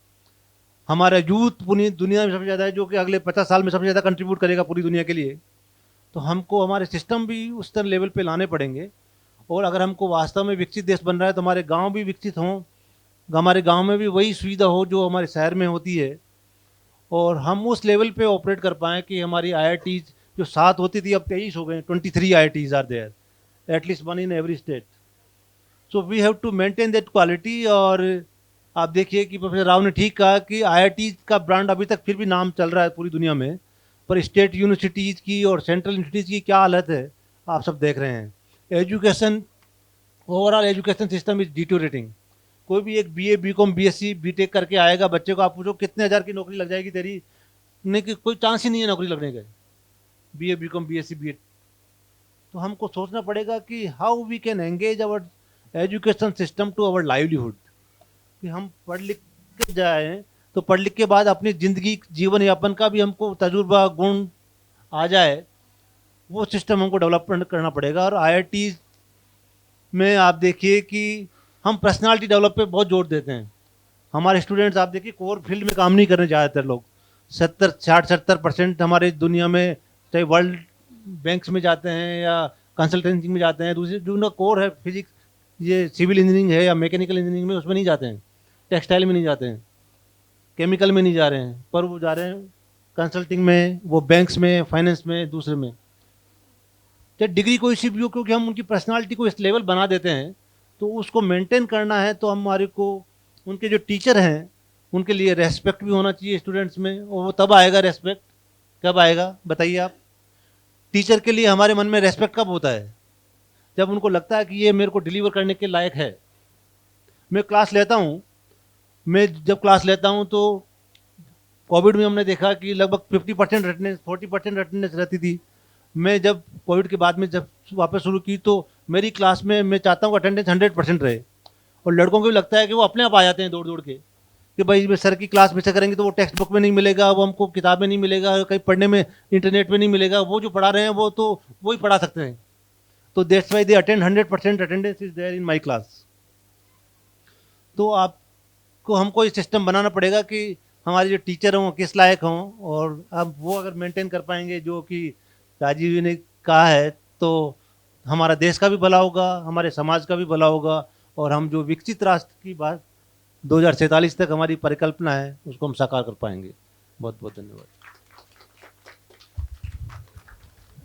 हमारा यूथ पूरी दुनिया में सबसे ज़्यादा है, जो कि अगले 50 साल में सबसे ज़्यादा कंट्रीब्यूट करेगा पूरी दुनिया के लिए। तो हमको हमारे सिस्टम भी उस तरह लेवल पे लाने पड़ेंगे। और अगर हमको वास्तव में विकसित देश बन रहा है तो हमारे गांव भी विकसित हों, हमारे गांव में भी वही सुविधा हो जो हमारे शहर में होती है, और हम उस लेवल पे ऑपरेट कर पाएँ कि हमारी IITs जो 7 होती थी अब 23 हो गए, 23 IITs are there, at least 1 in every state. So we have to maintain that quality. और आप देखिए कि प्रोफेसर राव ने ठीक कहा कि IIT का ब्रांड अभी तक फिर भी नाम चल रहा है पूरी दुनिया में, पर स्टेट यूनिवर्सिटीज़ की और सेंट्रल यूनिवर्सिटीज़ की क्या हालत है आप सब देख रहे हैं। Education, overall education system is deteriorating. कोई भी एक BA BCom BSc BTech करके आएगा, बच्चे को आप पूछो कितने हज़ार की नौकरी लग जाएगी तेरी, नहीं कि कोई चांस ही नहीं है नौकरी लगने का। BA BCom BSc BEd। तो हमको सोचना पड़ेगा कि how we can engage our education system to our livelihood, कि हम पढ़ लिख के जाएँ तो पढ़ लिख के बाद अपनी ज़िंदगी जीवन यापन का भी हमको तजुर्बा गुण आ जाए, वो सिस्टम हमको डेवलपमेंट करना पड़ेगा। और IIT में आप देखिए कि हम पर्सनालिटी डेवलप पे बहुत जोर देते हैं। हमारे स्टूडेंट्स आप देखिए कोर फील्ड में काम नहीं करने ज़्यादातर लोग, 70-60-70% हमारे दुनिया में चाहे वर्ल्ड बैंक्स में जाते हैं या कंसल्टेंसी में जाते हैं, दूसरी जो उनका कोर है फिजिक्स, ये सिविल इंजीनियरिंग है या मैकेनिकल इंजीनियरिंग में, उसमें नहीं जाते हैं, टेक्सटाइल में नहीं जाते हैं, केमिकल में नहीं जा रहे हैं, पर वो जा रहे हैं कंसल्टिंग में, वो बैंक्स में, फाइनेंस में, दूसरे में। चाहे डिग्री कोई सी भी हो, क्योंकि हम उनकी पर्सनालिटी को इस लेवल बना देते हैं। तो उसको मेंटेन करना है तो हमारे को उनके जो टीचर हैं उनके लिए रेस्पेक्ट भी होना चाहिए स्टूडेंट्स में। और वो तब आएगा रेस्पेक्ट, कब आएगा बताइए आप। टीचर के लिए हमारे मन में रेस्पेक्ट कब होता है? जब उनको लगता है कि ये मेरे को डिलीवर करने के लायक है। मैं क्लास लेता हूँ, मैं जब क्लास लेता हूँ तो कोविड में हमने देखा कि लगभग 50% अटेंडेंस, 40% अटेंडेंस रहती थी। मैं जब कोविड के बाद में जब वापस शुरू की तो मेरी क्लास में मैं चाहता हूँ अटेंडेंस 100% रहे। और लड़कों को भी लगता है कि वो अपने आप आ जाते हैं दौड़ दौड़ के, कि भाई मैं सर की क्लास में से करेंगे तो वो टेक्स्ट बुक में नहीं मिलेगा, वो हमको किताब में नहीं मिलेगा, कहीं पढ़ने में इंटरनेट में नहीं मिलेगा, वो जो पढ़ा रहे हैं वो तो वही पढ़ा सकते हैं। तो that's why they attend 100% attendance is there in my class. तो आपको हमको ये सिस्टम बनाना पड़ेगा कि हमारे जो टीचर हों किस लायक हों, और अब वो अगर मेंटेन कर पाएंगे जो कि राजीव जी ने कहा है, तो हमारा देश का भी भला होगा, हमारे समाज का भी भला होगा, और हम जो विकसित राष्ट्र की बात 2047 तक हमारी परिकल्पना है उसको हम साकार कर पाएंगे। बहुत बहुत धन्यवाद।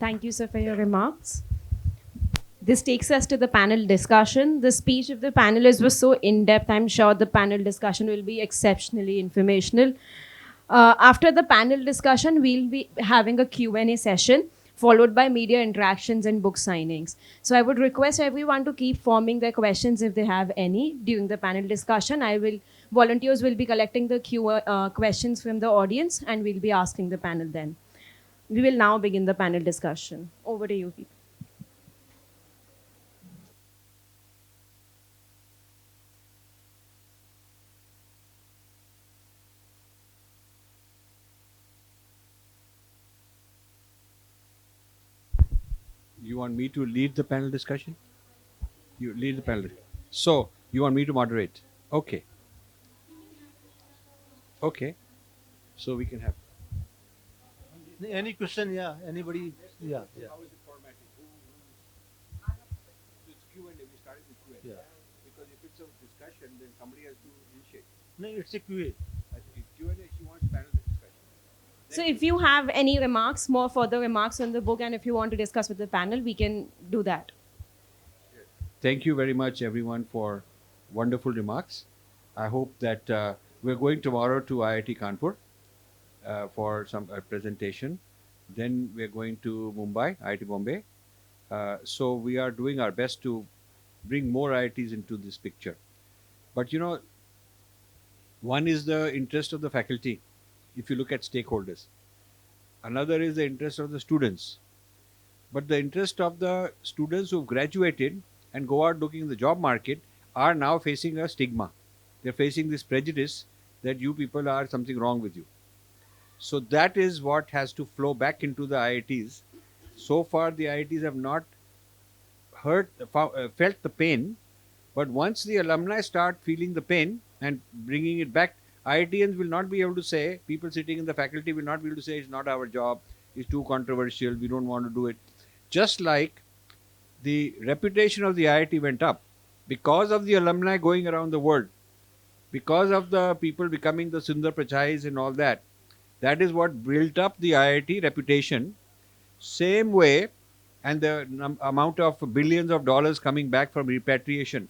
Thank you, sir, for your remarks. This takes us to the panel discussion. The speech of the panelists was so in-depth. I'm sure the panel discussion will be exceptionally informational. After the panel discussion, we'll be having a Q&A session followed by media interactions and book signings. So I would request everyone to keep forming their questions if they have any during the panel discussion. Volunteers will be collecting the questions from the audience and we'll be asking the panel then. We will now begin the panel discussion. Over to you, people. You want me to lead the panel discussion? You lead the panel. So, you want me to moderate? Okay. Okay. So we can have. Any question? Yeah, anybody? Yeah, yeah. How is the formatting? It's Q&A. We started with Q&A. Yeah. Because if it's a discussion, then somebody has to initiate. No, it's a QA. I think Q&A, she wants panel discussion. So if you have any remarks, more further remarks on the book, and if you want to discuss with the panel, we can do that. Thank you very much, everyone, for wonderful remarks. I hope that we're going tomorrow to IIT Kanpur for some presentation. Then we're going to Mumbai, IIT Bombay. So we are doing our best to bring more IITs into this picture. But you know, one is the interest of the faculty, if you look at stakeholders. Another is the interest of the students. But the interest of the students who've graduated and go out looking in the job market are now facing a stigma. They're facing this prejudice that you people are something wrong with you. So that is what has to flow back into the IITs. So far, the IITs have not felt the pain, but once the alumni start feeling the pain and bringing it back, IITians will not be able to say, people sitting in the faculty will not be able to say, it's not our job, it's too controversial, we don't want to do it. Just like the reputation of the IIT went up because of the alumni going around the world, because of the people becoming the Sundar Pichais and all that. That is what built up the IIT reputation. Same way, and the amount of billions of dollars coming back from repatriation.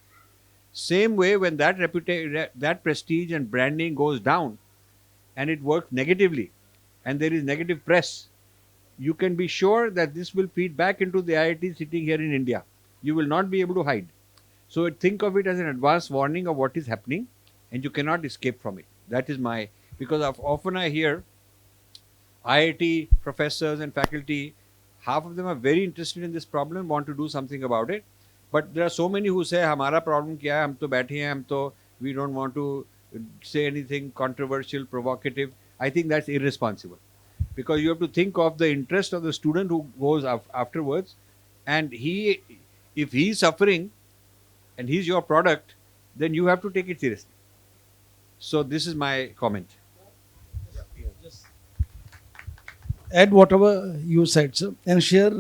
Same way, when that prestige and branding goes down, and it works negatively, and there is negative press, you can be sure that this will feed back into the IIT sitting here in India. You will not be able to hide. So think of it as an advance warning of what is happening, and you cannot escape from it. That is my, because often I hear IIT professors and faculty, half of them are very interested in this problem, want to do something about it. But there are so many who say, हमारा problem क्या है, हम तो बैठे हैं, हम तो, we don't want to say anything controversial, provocative. I think that's irresponsible. Because you have to think of the interest of the student who goes afterwards, and if he's suffering and he's your product, then you have to take it seriously. So this is my comment. Add whatever you said, sir, and share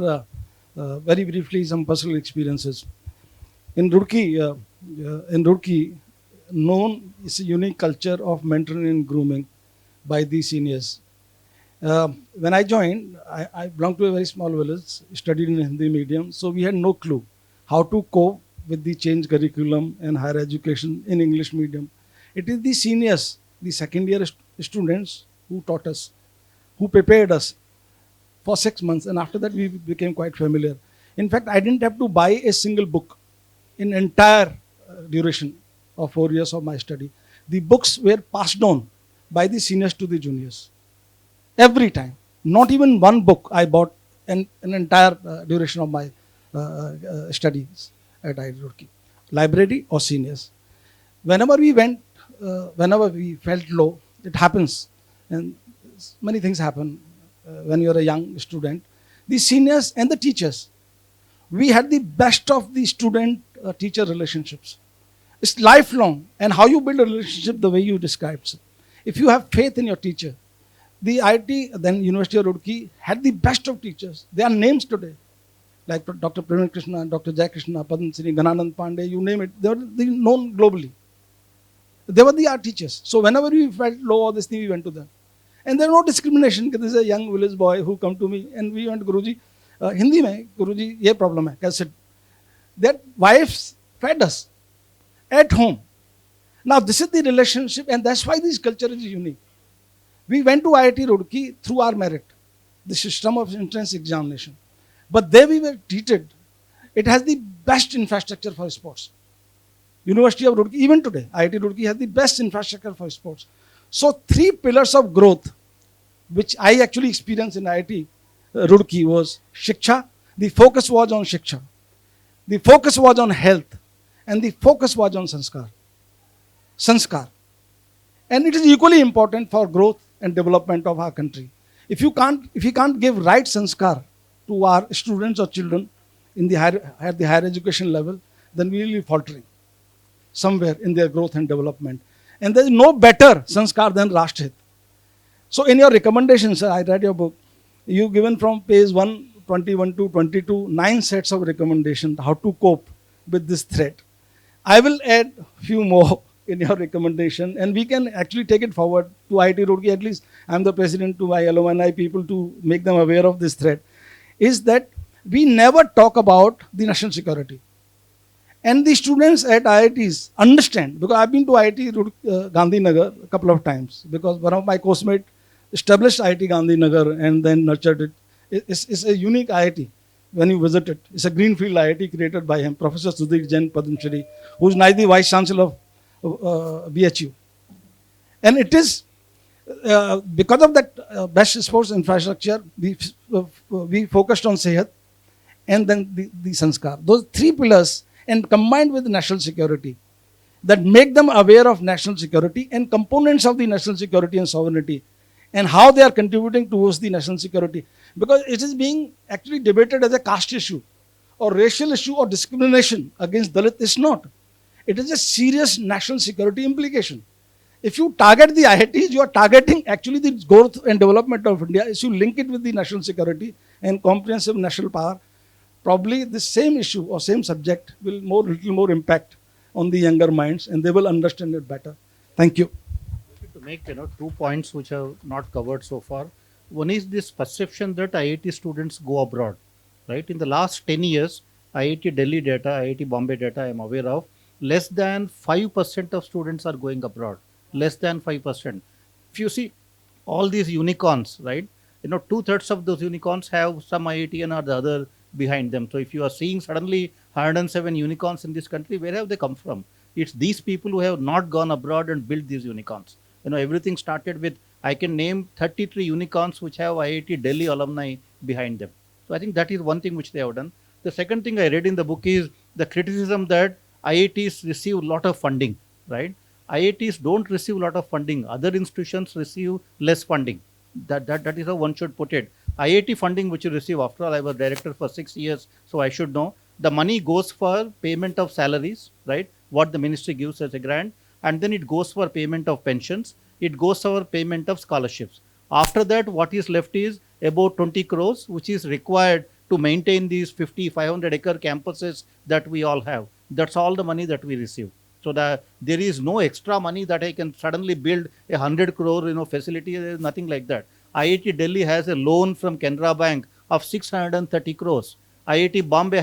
very briefly some personal experiences. In Roorkee, known is a unique culture of mentoring and grooming by the seniors. When I joined, I belonged to a very small village, studied in Hindi medium, so we had no clue how to cope with the changed curriculum and higher education in English medium. It is the seniors, the second year students who taught us, who prepared us for 6 months, and after that we became quite familiar. In fact, I didn't have to buy a single book in entire duration of 4 years of my study. The books were passed on by the seniors to the juniors. Every time. Not even one book I bought in an entire duration of my studies at IIT Roorkee. Library or seniors. Whenever we went, whenever we felt low, it happens. And many things happen when you're a young student. The seniors and the teachers, we had the best of the student-teacher relationships. It's lifelong, and how you build a relationship the way you described. If you have faith in your teacher, the IIT, then University of Roorkee, had the best of teachers. They are names today, like Dr. Premil Krishna, Dr. Jai Krishna, Padma Sri, Gananand Pandey, you name it. They were known globally. They were the art teachers. So whenever we felt low or this thing, we went to them. And there was no discrimination. This is a young village boy who come to me, and we went, Guruji, Hindi mein, Guruji, ye problem hai. Kaise? That wives fed us at home. Now this is the relationship, and that's why this culture is unique. We went to IIT Roorkee through our merit, the system of entrance examination. But there we were treated. It has the best infrastructure for sports. University of Roorkee, even today, IIT Roorkee has the best infrastructure for sports. So 3 pillars of growth, which I actually experienced in IIT Roorkee, was Shiksha. The focus was on Shiksha. The focus was on health. And the focus was on Sanskar. Sanskar. And it is equally important for growth and development of our country. If you can't give right Sanskar to our students or children at the higher education level, then we will be faltering somewhere in their growth and development. And there is no better Sanskar than Rashtrahit. So in your recommendations, sir, I read your book. You've given from page 121 to 22, 9 sets of recommendations how to cope with this threat. I will add few more in your recommendation, and we can actually take it forward to IIT Roorkee. At least I'm the president to my alumni people to make them aware of this threat. Is that we never talk about the national security, and the students at IITs understand, because I've been to IIT Gandhinagar a couple of times because one of my course mates established IIT Gandhinagar and then nurtured it. It's a unique IIT when you visit it. It's a greenfield IIT created by him, Professor Sudhir Jain Padma Shri, who's now the Vice Chancellor of BHU. And it is because of that best sports infrastructure, we focused on Sehat and then the Sanskar. Those three pillars, and combined with national security, that make them aware of national security and components of the national security and sovereignty, and how they are contributing towards the national security. Because it is being actually debated as a caste issue or racial issue or discrimination against Dalit. It's not. It is a serious national security implication. If you target the IITs, you are targeting actually the growth and development of India. If you link it with the national security and comprehensive national power, probably the same issue or same subject will little more impact on the younger minds, and they will understand it better. Thank you. To make 2 points which are not covered so far. One is this perception that IIT students go abroad, right? In the last 10 years, IIT Delhi data, IIT Bombay data I am aware of, less than 5% of students are going abroad. Less than 5%. If you see all these unicorns, right? 2/3 of those unicorns have some IITian or the other behind them. So if you are seeing suddenly 107 unicorns in this country, where have they come from? It's these people who have not gone abroad and built these unicorns. Everything started with, I can name 33 unicorns which have IIT Delhi alumni behind them. So I think that is one thing which they have done. The second thing I read in the book is the criticism that IITs receive a lot of funding, right? IITs don't receive a lot of funding. Other institutions receive less funding. That is how one should put it. IIT funding which you receive, after all, I was director for 6 years, so I should know. The money goes for payment of salaries, right? What the ministry gives as a grant, and then it goes for payment of pensions. It goes for payment of scholarships. After that, what is left is about 20 crores, which is required to maintain these 50, 500 acre campuses that we all have. That's all the money that we receive. So that there is no extra money that I can suddenly build a 100 crore facility. There is nothing like that. IIT Delhi has a loan from Canara Bank of 630 crores. IIT Bombay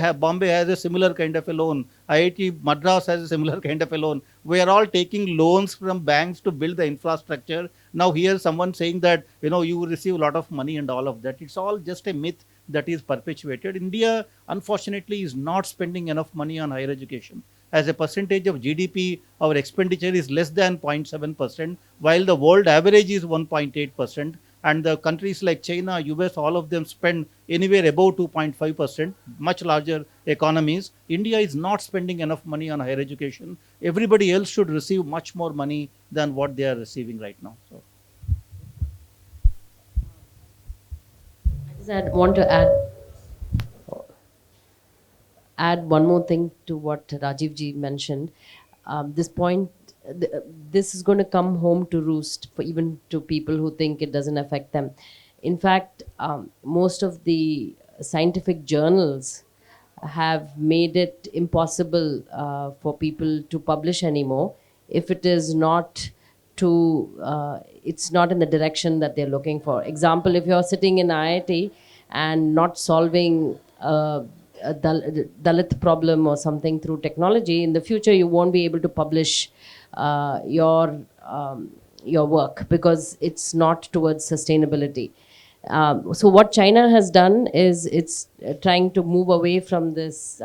has a similar kind of a loan. IIT Madras has a similar kind of a loan. We are all taking loans from banks to build the infrastructure. Now here someone saying that you receive a lot of money and all of that. It's all just a myth that is perpetuated. India, unfortunately, is not spending enough money on higher education. As a percentage of GDP, our expenditure is less than 0.7%, while the world average is 1.8%. And the countries like China, US, all of them spend anywhere above 2.5%, much larger economies. India is not spending enough money on higher education. Everybody else should receive much more money than what they are receiving right now. So. I want to add one more thing to what Rajiv ji mentioned. This point, this is going to come home to roost for even to people who think it doesn't affect them. In fact, most of the scientific journals have made it impossible for people to publish anymore if it is not it's not in the direction that they're looking for. Example, if you're sitting in IIT and not solving a Dalit problem or something through technology, in the future you won't be able to publish your work because it's not towards sustainability. So what China has done is it's trying to move away from this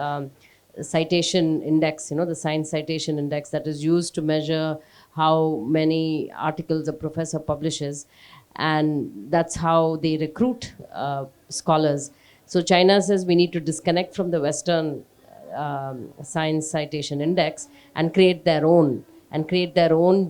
citation index, the science citation index that is used to measure how many articles a professor publishes, and that's how they recruit scholars. So China says we need to disconnect from the Western science citation index and create their own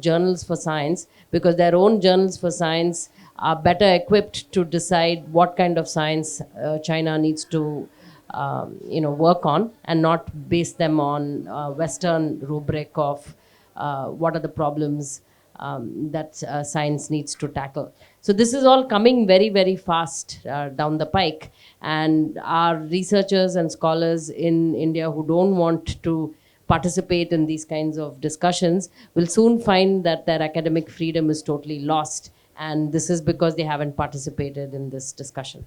journals for science, because their own journals for science are better equipped to decide what kind of science China needs to work on, and not base them on Western rubric of what are the problems that science needs to tackle. So this is all coming very, very fast down the pike, and our researchers and scholars in India who don't want to participate in these kinds of discussions will soon find that their academic freedom is totally lost. And this is because they haven't participated in this discussion.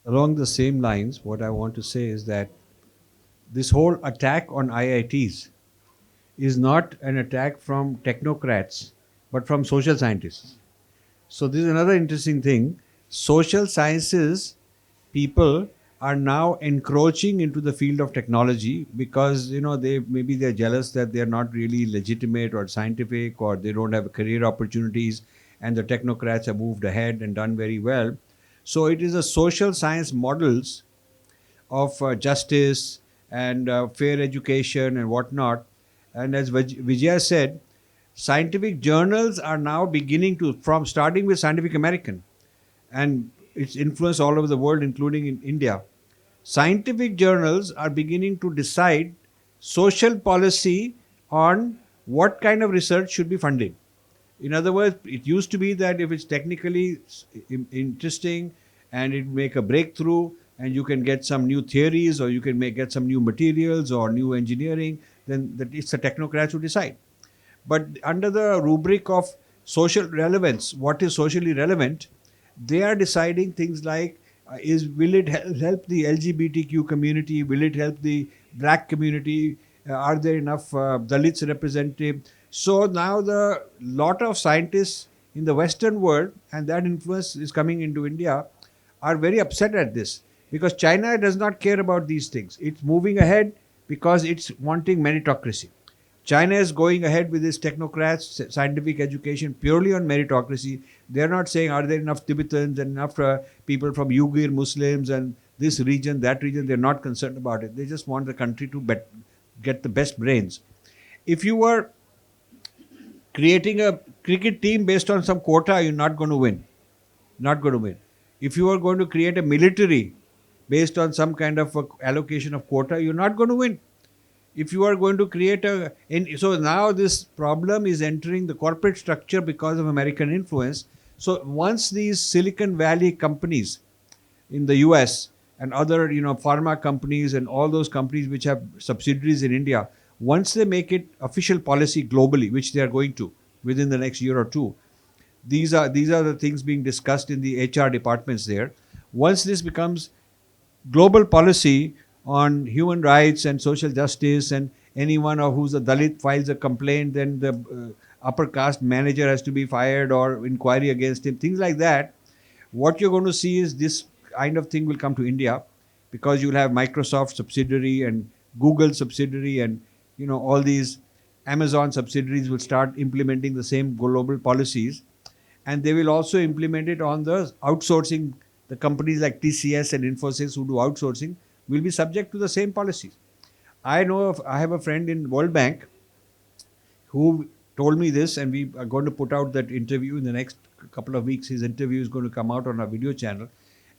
Along the same lines, what I want to say is that this whole attack on IITs is not an attack from technocrats, but from social scientists. So this is another interesting thing. Social sciences people are now encroaching into the field of technology because they're jealous that they're not really legitimate or scientific, or they don't have career opportunities, and the technocrats have moved ahead and done very well. So it is a social science models of justice and fair education and whatnot. And as Vijaya said, scientific journals are now beginning to, from starting with Scientific American and its influence all over the world, including in India. Scientific journals are beginning to decide social policy on what kind of research should be funded. In other words, it used to be that if it's technically interesting and it make a breakthrough and you can get some new theories or you can get some new materials or new engineering, then it's the technocrats who decide. But under the rubric of social relevance, what is socially relevant, they are deciding things like will it help the LGBTQ community? Will it help the black community? Are there enough Dalits representative? So now the lot of scientists in the Western world, and that influence is coming into India, are very upset at this because China does not care about these things. It's moving ahead because it's wanting meritocracy. China is going ahead with its technocrats, scientific education purely on meritocracy. They're not saying, are there enough Tibetans and enough people from Uyghur Muslims and this region, that region. They're not concerned about it. They just want the country to get the best brains. If you were creating a cricket team based on some quota, you're not going to win. Not going to win. If you are going to create a military based on some kind of allocation of quota, you're not going to win. If you are going to create so now this problem is entering the corporate structure because of American influence. So once these Silicon Valley companies in the US and other, pharma companies and all those companies which have subsidiaries in India, once they make it official policy globally, which they are going to within the next year or two, these are the things being discussed in the HR departments there. Once this becomes global policy on human rights and social justice, and anyone who's a Dalit files a complaint, then the upper caste manager has to be fired or inquiry against him, things like that. What you're going to see is this kind of thing will come to India because you'll have Microsoft subsidiary and Google subsidiary and all these Amazon subsidiaries will start implementing the same global policies, and they will also implement it on the outsourcing. The companies like TCS and Infosys who do outsourcing will be subject to the same policies. I have a friend in World Bank who told me this, and we are going to put out that interview in the next couple of weeks. His interview is going to come out on our video channel.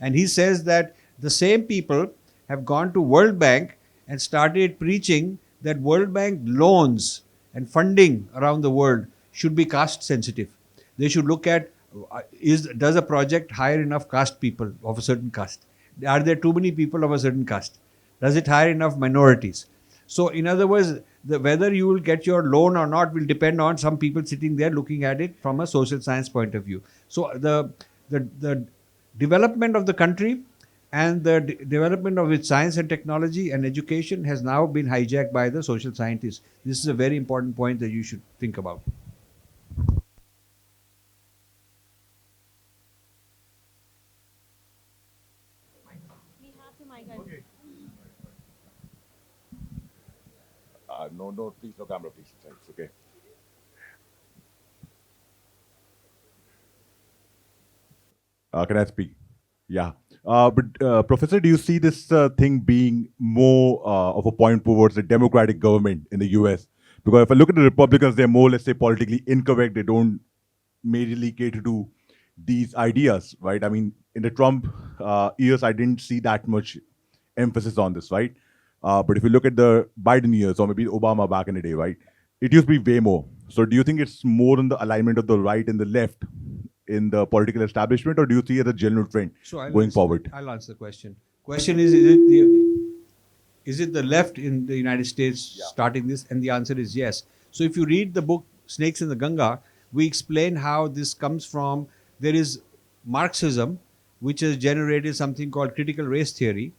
And he says that the same people have gone to World Bank and started preaching that World Bank loans and funding around the world should be caste sensitive. They should look at does a project hire enough caste people of a certain caste? Are there too many people of a certain caste? Does it hire enough minorities? So in other words, whether you will get your loan or not will depend on some people sitting there looking at it from a social science point of view. So the development of the country and the development of its science and technology and education has now been hijacked by the social scientists. This is a very important point that you should think about. No, please, no camera, please. Thanks. Okay. Can I speak? Yeah. But Professor, do you see this thing being more of a point towards the democratic government in the US? Because if I look at the Republicans, they're more, let's say, politically incorrect. They don't majorly cater to these ideas, right? I mean, in the Trump years, I didn't see that much emphasis on this, right? But if you look at the Biden years or maybe Obama back in the day, right, it used to be way more. So do you think it's more in the alignment of the right and the left in the political establishment, or do you see it as a general trend So going forward? I'll answer the question. Question is is it the left in the United States starting this? And the answer is yes. So if you read the book Snakes in the Ganga, we explain how this comes from. There is Marxism, which has generated something called critical race theory,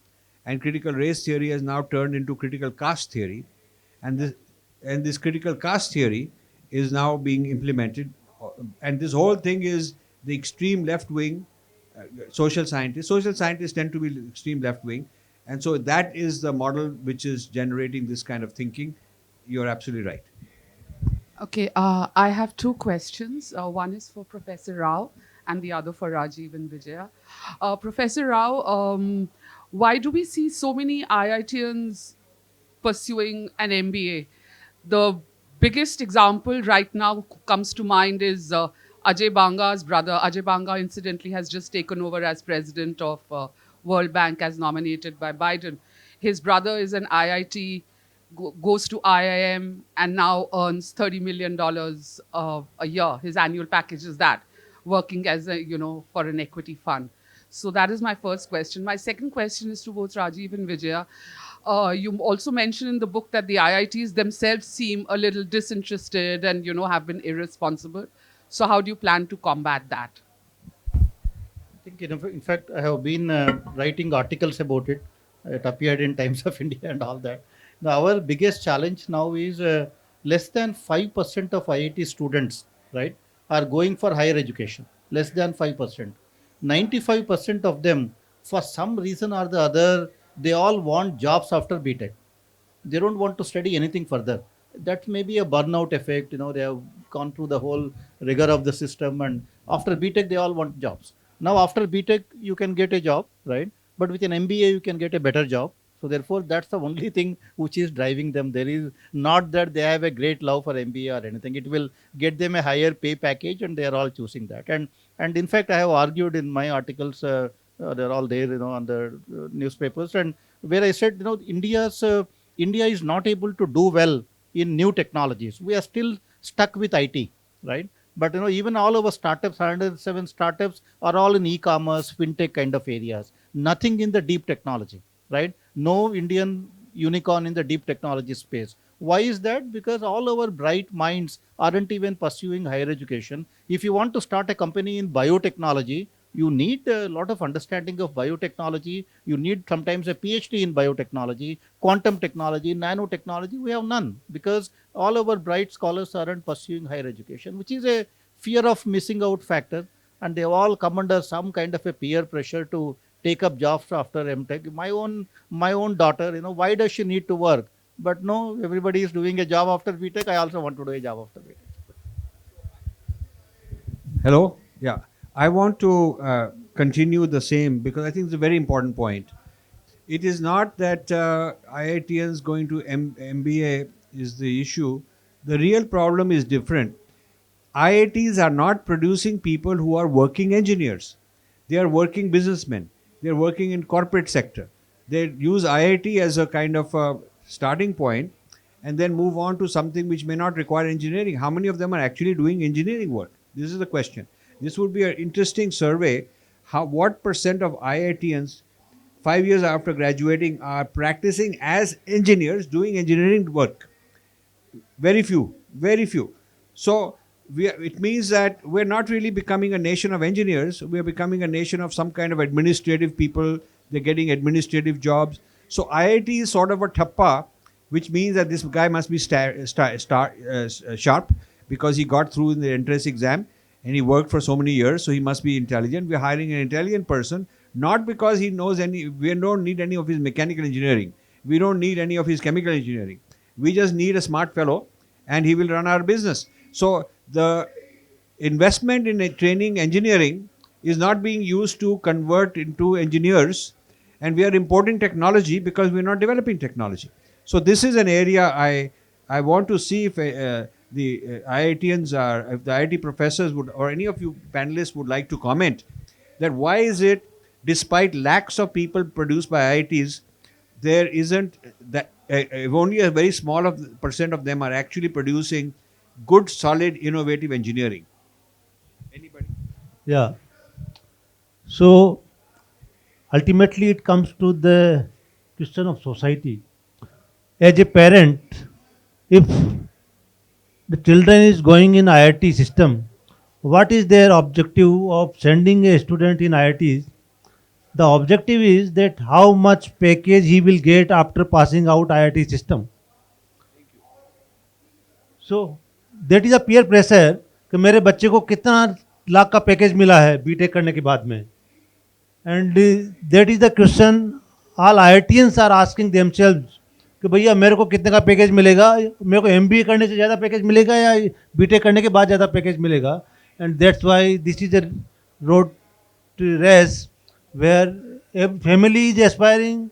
and critical race theory has now turned into critical caste theory, and this critical caste theory is now being implemented, and this whole thing is the extreme left wing social scientists. Social scientists tend to be extreme left wing, and so that is the model which is generating this kind of thinking. You're absolutely right. Okay, I have two questions. One is for Professor Rao and the other for Rajiv and Vijaya. Professor Rao, why do we see so many IITians pursuing an MBA? The biggest example right now comes to mind is Ajay Banga's brother. Ajay Banga, incidentally, has just taken over as president of World Bank as nominated by Biden. His brother is an IIT, goes to IIM, and now earns $30 million a year. His annual package is that, working as a, for an equity fund. So that is my first question. My second question is to both Rajiv and Vijaya. You also mentioned in the book that the IITs themselves seem a little disinterested and, have been irresponsible. So how do you plan to combat that? I think, in fact, I have been writing articles about it. It appeared in Times of India and all that. Now, our biggest challenge now is less than 5% of IIT students, right, are going for higher education. Less than 5%. 95% of them, for some reason or the other, they all want jobs after BTech. They don't want to study anything further. That may be a burnout effect. They have gone through the whole rigor of the system, and after BTech, they all want jobs. Now, after BTech, you can get a job, right? But with an MBA, you can get a better job. So therefore, that's the only thing which is driving them. There is not that they have a great love for MBA or anything. It will get them a higher pay package, and they are all choosing that. And in fact, I have argued in my articles. They're all there, on the newspapers, and where I said, India is not able to do well in new technologies. We are still stuck with IT, right? But even all our startups, 107 startups, are all in e-commerce, fintech kind of areas. Nothing in the deep technology, right? No Indian unicorn in the deep technology space. Why is that? Because all our bright minds aren't even pursuing higher education. If you want to start a company in biotechnology, you need a lot of understanding of biotechnology. You need sometimes a PhD in biotechnology, quantum technology, nanotechnology. We have none because all our bright scholars aren't pursuing higher education, which is a fear of missing out factor. And they all come under some kind of a peer pressure to take up jobs after MTech. My own daughter, why does she need to work? But no, everybody is doing a job after BTech. I also want to do a job after BTech. Hello? Yeah. I want to continue the same because I think it's a very important point. It is not that IITians going to MBA is the issue. The real problem is different. IITs are not producing people who are working engineers. They are working businessmen. They are working in corporate sector. They use IIT as a kind of a starting point and then move on to something which may not require engineering. How many of them are actually doing engineering work? This is the question. This would be an interesting survey. What percent of IITians 5 years after graduating are practicing as engineers doing engineering work? Very few, very few. So it means that we're not really becoming a nation of engineers. We're becoming a nation of some kind of administrative people. They're getting administrative jobs. So IIT is sort of a thappa, which means that this guy must be sharp because he got through in the entrance exam and he worked for so many years. So he must be intelligent. We're hiring an intelligent person, not because he knows we don't need any of his mechanical engineering. We don't need any of his chemical engineering. We just need a smart fellow and he will run our business. So the investment in training engineering is not being used to convert into engineers, and we are importing technology because we're not developing technology. So this is an area I want to see if the IITians if the IIT professors would, or any of you panelists would like to comment that why is it, despite lakhs of people produced by IITs, there isn't that only a very small percent of them are actually producing good, solid, innovative engineering. Anybody? Yeah. So ultimately, it comes to the question of society. as a parent, if the children is going in IIT system, what is their objective of sending a student in IITs? The objective is that how much package he will get after passing out IIT system. So that is a peer pressure कि मेरे बच्चे को कितना लाख का package मिला है BTech करने के बाद में. And that is the question all IITians are asking themselves कि भैया मेरे को कितने का पैकेज मिलेगा, मेरे को MBA करने से ज़्यादा पैकेज मिलेगा या बीटेक करने के बाद ज़्यादा पैकेज मिलेगा. And that's why this is a road to race where a family is aspiring,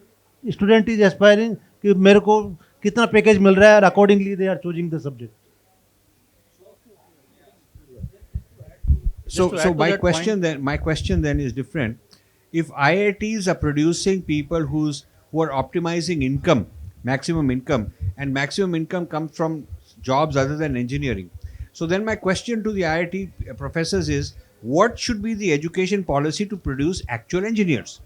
student is aspiring कि मेरे को कितना पैकेज मिल रहा है, और accordingly they are choosing the subject. So, to add so to my that question point- my question then is different. If IITs are producing people who are optimizing income, maximum income, and maximum income comes from jobs other than engineering, so then my question to the IIT professors is, what should be the education policy to produce actual engineers?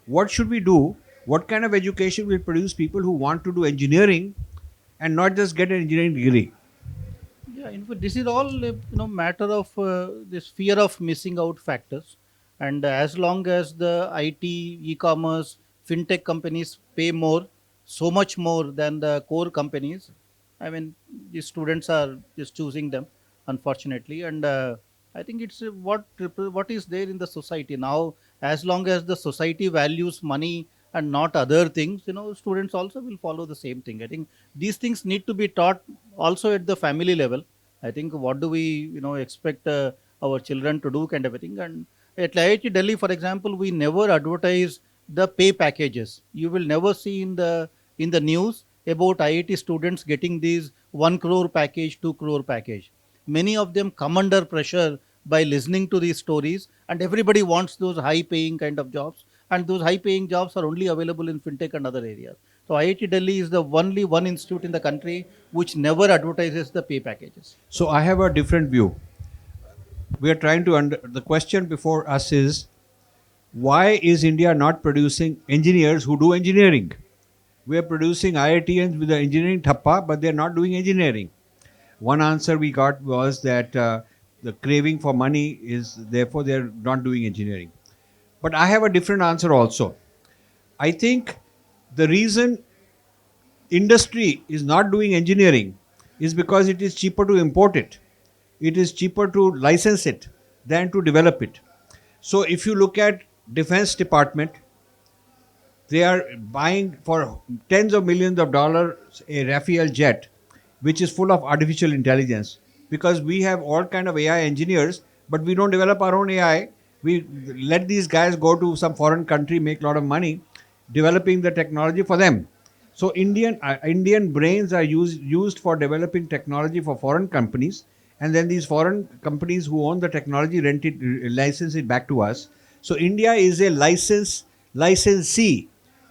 What should we do? What kind of education will produce people who want to do engineering and not just get an engineering degree? Yeah, in fact, this is all matter of this fear of missing out factors, and as long as the IT, e-commerce, fintech companies pay more, so much more than the core companies, I mean, the students are just choosing them, unfortunately, and I think it's what is there in the society now. As long as the society values money and not other things, students also will follow the same thing. I think these things need to be taught also at the family level. I think what do we expect our children to do kind of a thing. And at IIT Delhi, for example, we never advertise the pay packages. You will never see in the news about IIT students getting these 1 crore package, 2 crore package. Many of them come under pressure by listening to these stories, and everybody wants those high paying kind of jobs, and those high paying jobs are only available in fintech and other areas. So IIT Delhi is the only one institute in the country which never advertises the pay packages. So I have a different view. We are trying to the question before us is, why is India not producing engineers who do engineering? We are producing IITians with the engineering thappa, but they are not doing engineering. One answer we got was that the craving for money is, therefore they are not doing engineering. But I have a different answer also. I think the reason industry is not doing engineering is because it is cheaper to import it. It is cheaper to license it than to develop it. So if you look at Defense Department, they are buying for tens of millions of dollars a Rafael jet, which is full of artificial intelligence, because we have all kind of AI engineers, but we don't develop our own AI. We let these guys go to some foreign country, make a lot of money developing the technology for them. So Indian brains are used for developing technology for foreign companies, and then these foreign companies who own the technology license it back to us. So India is a licensee.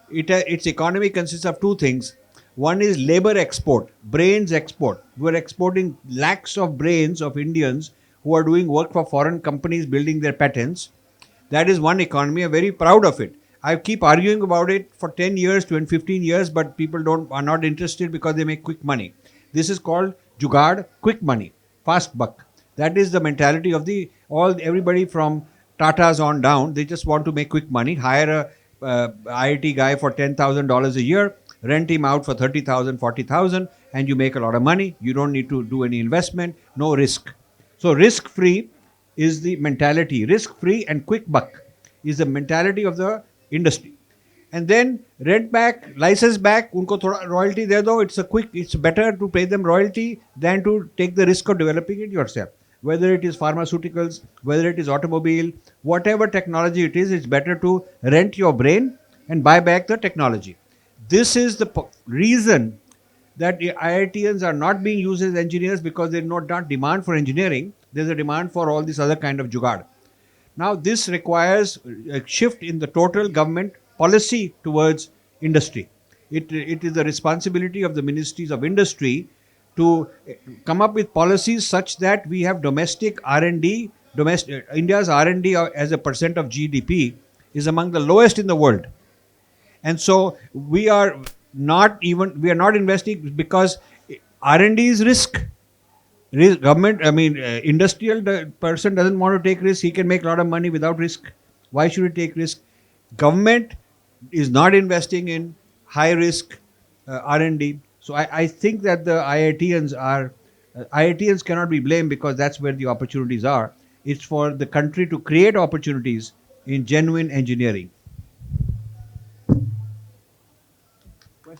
Its economy consists of two things. One is labor export, brains export. We're exporting lakhs of brains of Indians who are doing work for foreign companies building their patents. That is one economy. I'm very proud of it. I keep arguing about it for 10 years, 20, 15 years, but people are not interested because they make quick money. This is called jugaad, quick money, fast buck. That is the mentality of everybody from Tata's on down. They just want to make quick money, hire a IIT guy for $10,000 a year, rent him out for 30,000, 40,000, and you make a lot of money. You don't need to do any investment, no risk. So risk-free is the mentality. Risk-free and quick buck is the mentality of the industry. And then rent back, license back, unko thoda royalty de do. It's better to pay them royalty than to take the risk of developing it yourself. Whether it is pharmaceuticals, whether it is automobile, whatever technology it is, it's better to rent your brain and buy back the technology. This is the reason that the IITians are not being used as engineers, because there is not demand for engineering. There's a demand for all this other kind of jugaad. Now, this requires a shift in the total government policy towards industry. It is the responsibility of the ministries of industry to come up with policies such that we have domestic R&D. India's R&D as a % of GDP is among the lowest in the world. And so we are not even, we are not investing because R&D is risk. Government, I mean, industrial person doesn't want to take risk. He can make a lot of money without risk. Why should he take risk? Government is not investing in high risk R&D. So I think that the IITians are, IITians cannot be blamed because that's where the opportunities are. It's for the country to create opportunities in genuine engineering. There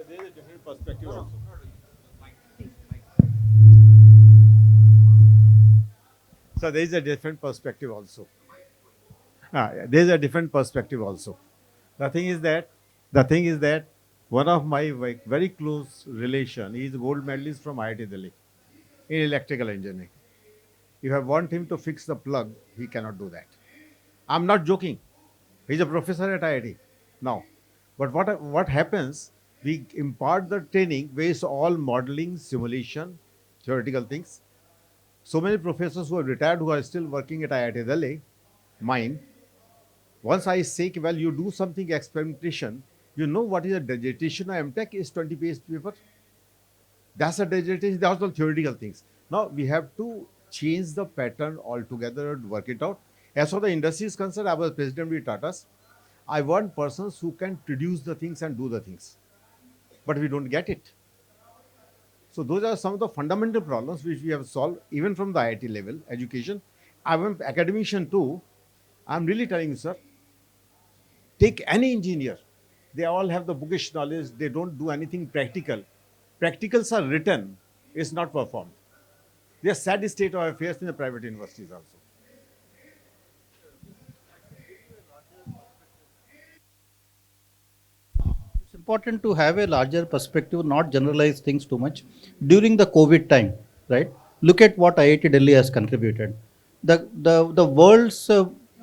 is a different perspective also. So there is a different perspective also. There is a different perspective also. The thing is that, the thing is that one of my very close relation is gold medalist from IIT Delhi in electrical engineering. If I want him to fix the plug, he cannot do that. I'm not joking. He's a professor at IIT now. But what happens? We impart the training based all modeling, simulation, theoretical things. So many professors who have retired who are still working at IIT Delhi, mine. Once I say, well, you do something experimentation, you know what is a dissertation or MTech is 20-page paper. That's a dissertation. That's all theoretical things. Now we have to change the pattern altogether and work it out. As for the industry is concerned, I was president with Tata's. I want persons who can produce the things and do the things, but we don't get it. So those are some of the fundamental problems which we have solved even from the IIT level, education. I'm an academician too. I'm really telling you, sir, take any engineer. They all have the bookish knowledge. They don't do anything practical. Practicals are written, it's not performed. They are sad state of affairs in the private universities also. It's important to have a larger perspective, not generalize things too much. During the COVID time, right? Look at what IIT Delhi has contributed. The world's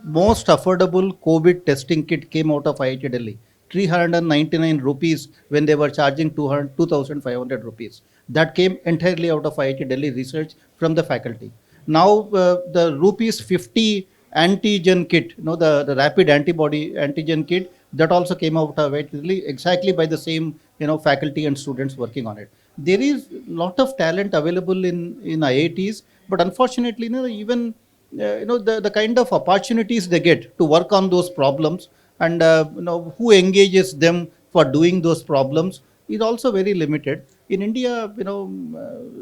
most affordable COVID testing kit came out of IIT Delhi. 399 rupees when they were charging 2,500 rupees. That came entirely out of IIT Delhi research from the faculty. Now the rupees 50 antigen kit, the rapid antibody antigen kit, that also came out of it exactly by the same faculty and students working on it. There is lot of talent available in IITs, but unfortunately, even the kind of opportunities they get to work on those problems, and who engages them for doing those problems is also very limited. In India,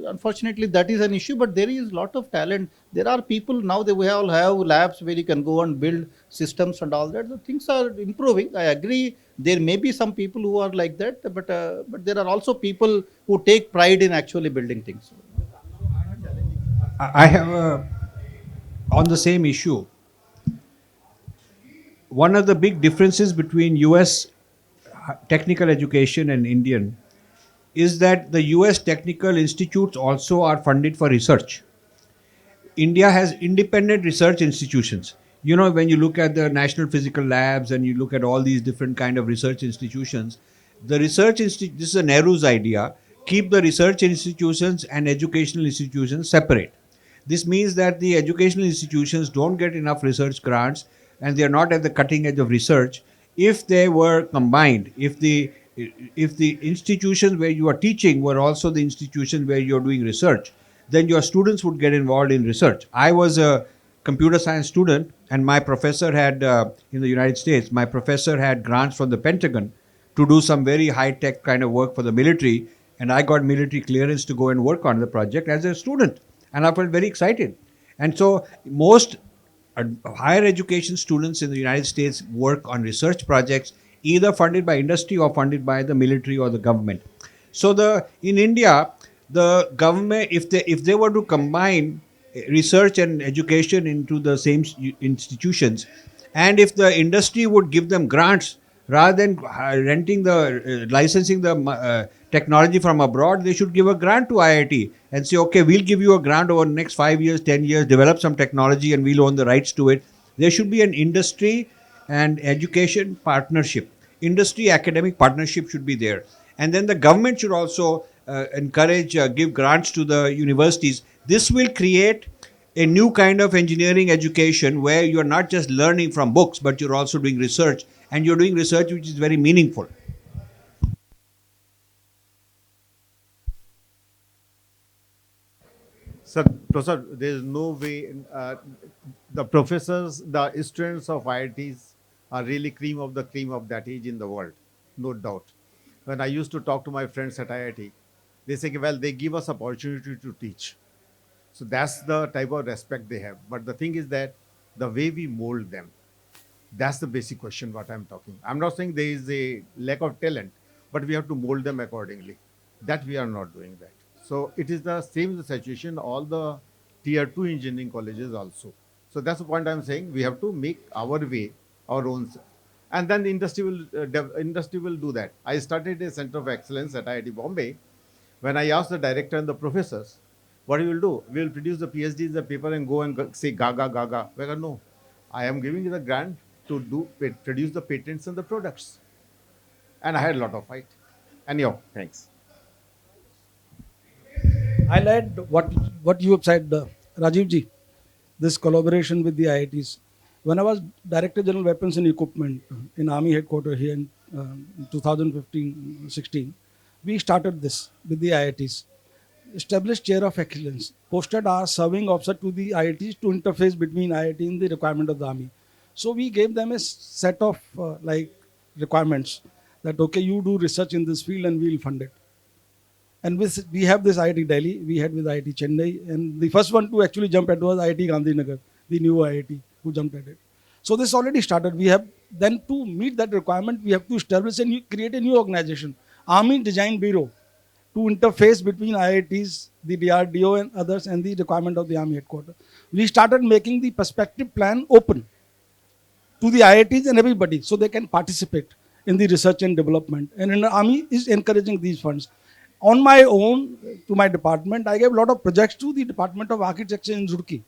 unfortunately, that is an issue, but there is a lot of talent. There are people now, we all have labs where you can go and build systems and all that. The things are improving. I agree. There may be some people who are like that, but there are also people who take pride in actually building things. I have a, on the same issue, one of the big differences between US technical education and Indian is that the US technical institutes also are funded for research. India has independent research institutions. You know, when you look at the National Physical Labs and you look at all these different kind of research institutions, the this is a Nehru's idea, keep the research institutions and educational institutions separate. This means that the educational institutions don't get enough research grants and they are not at the cutting edge of research. If they were combined, if the institutions where you are teaching were also the institutions where you are doing research, then your students would get involved in research. I was a computer science student, and my professor had, in the United States, my professor had grants from the Pentagon to do some very high tech kind of work for the military, and I got military clearance to go and work on the project as a student, and I felt very excited. And so most higher education students in the United States work on research projects either funded by industry or funded by the military or the government. So in India, the government, if they were to combine research and education into the same institutions, and if the industry would give them grants rather than renting the licensing the technology from abroad, they should give a grant to IIT and say, okay, we'll give you a grant over the next 5 years, 10 years, develop some technology and we'll own the rights to it. There should be an industry and education partnership. Industry academic partnership should be there. And then the government should also encourage, give grants to the universities. This will create a new kind of engineering education where you're not just learning from books, but you're also doing research, and you're doing research which is very meaningful. Sir, Professor, there is no way the professors, the students of IITs are really cream of that age in the world, no doubt. When I used to talk to my friends at IIT, they say, well, they give us opportunity to teach. So that's the type of respect they have. But the thing is that the way we mold them, that's the basic question what I'm talking. I'm not saying there is a lack of talent, but we have to mold them accordingly. That we are not doing that. So it is the same situation all the tier 2 engineering colleges also. So that's the point I'm saying. We have to make our way, our own. And then the industry will do that. I started a center of excellence at IIT Bombay. When I asked the director and the professors, what you will do? We will produce the PhD in the paper and go and say gaga gaga. We go, no, I am giving you the grant to produce the patents and the products. And I had a lot of fight. Anyhow, thanks. I'll add what you have said, Rajiv ji. This collaboration with the IITs. When I was Director General Weapons and Equipment in Army Headquarters here in 2015-16, we started this with the IITs. Established Chair of Excellence, posted our serving officer to the IITs to interface between IIT and the requirement of the Army. So we gave them a set of requirements that, okay, you do research in this field and we'll fund it. And we have this IIT Delhi, we had with IIT Chennai, and the first one to actually jump at was IIT Gandhinagar, the new IIT who jumped at it. So this already started. We have then to meet that requirement, we have to establish and create a new organization, Army Design Bureau, to interface between IITs, the DRDO and others and the requirement of the Army Headquarters. We started making the perspective plan open to the IITs and everybody so they can participate in the research and development. And in the Army is encouraging these funds. On my own, to my department, I gave a lot of projects to the Department of Architecture in Zurki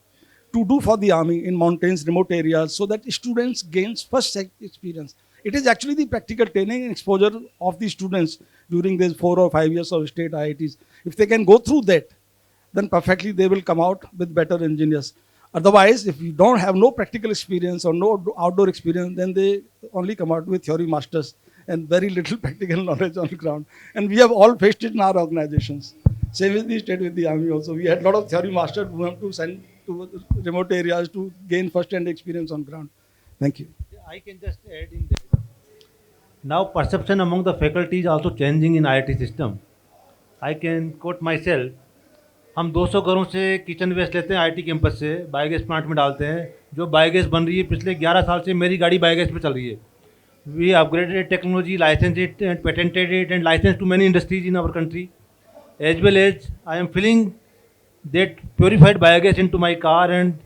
to do for the Army in mountains, remote areas, so that students gains first experience. It is actually the practical training and exposure of the students during these 4 or 5 years of state IITs. If they can go through that, then perfectly they will come out with better engineers. Otherwise, if you don't have no practical experience or no outdoor experience, then they only come out with theory masters and very little practical knowledge on the ground. And we have all faced it in our organizations. Same with the state with the Army also. We had a lot of theory masters who have to send to remote areas to gain first-hand experience on ground. Thank you. I can just add in that. Now perception among the faculty is also changing in IIT system. I can quote myself. हम 200 घरों से kitchen waste लेते हैं IT campus से, biogas plant में डालते हैं. जो बायोगैस बन रही है पिछले 11 साल से मेरी गाड़ी बायोगैस पे चल रही है. We upgraded technology, licensed it and patented it and licensed to many industries in our country. As well as I am filling that purified biogas into my car and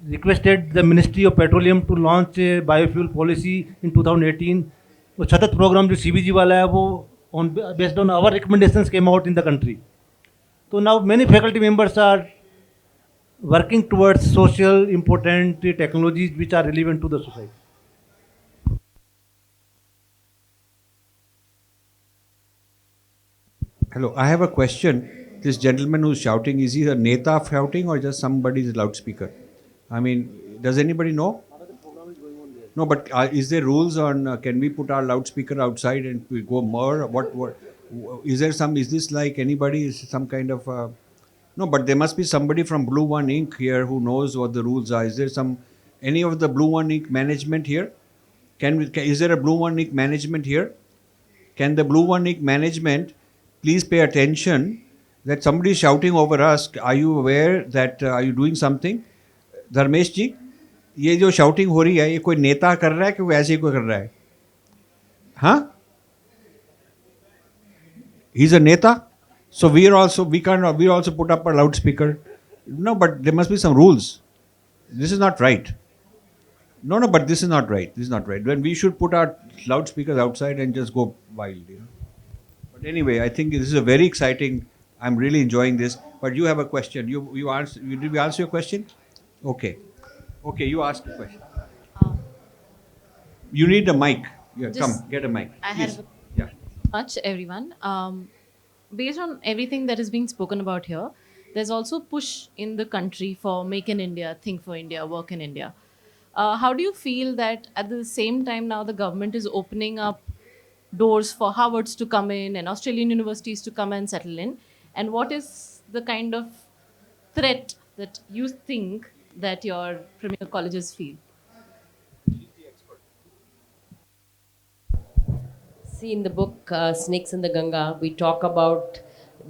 requested the Ministry of Petroleum to launch a biofuel policy in 2018. वो सतत programme जो CBG वाला है वो based on our recommendations came out in the country. So now many faculty members are working towards social important technologies which are relevant to the society. Hello, I have a question. This gentleman who's shouting, is he a neta shouting or just somebody's loudspeaker? I mean, does anybody know? No, but is there rules on can we put our loudspeaker outside and we go more? What is there some? Is this like anybody? Is some kind of no? But there must be somebody from BluOne Inc. here who knows what the rules are. Is there any of the BluOne Inc. management here? Is there a BluOne Inc. management here? Can the BluOne Inc. management please pay attention that somebody is shouting over us? Are you aware that are you doing something? Dharmesh जी, ये जो shouting हो रही है ये कोई नेता कर रहा है कि कोई ऐसे ही कोई कर रहा है? हाँ? He's a neta, so we also put up a loudspeaker. No, but there must be some rules. This is not right. No, but this is not right. This is not right. When we should put our loudspeakers outside and just go wild. But anyway, I think this is a very exciting. I'm really enjoying this. But you have a question. You answer. Did we answer your question? Okay. Okay, you ask a question. You need a mic. Yeah, come, get a mic. I Please. have Yeah. much everyone. Based on everything that is being spoken about here, there's also push in the country for make in India, think for India, work in India. How do you feel that at the same time now the government is opening up doors for Harvards to come in and Australian universities to come and settle in? And what is the kind of threat that you think that your premier colleges feel? See, in the book Snakes in the Ganga, we talk about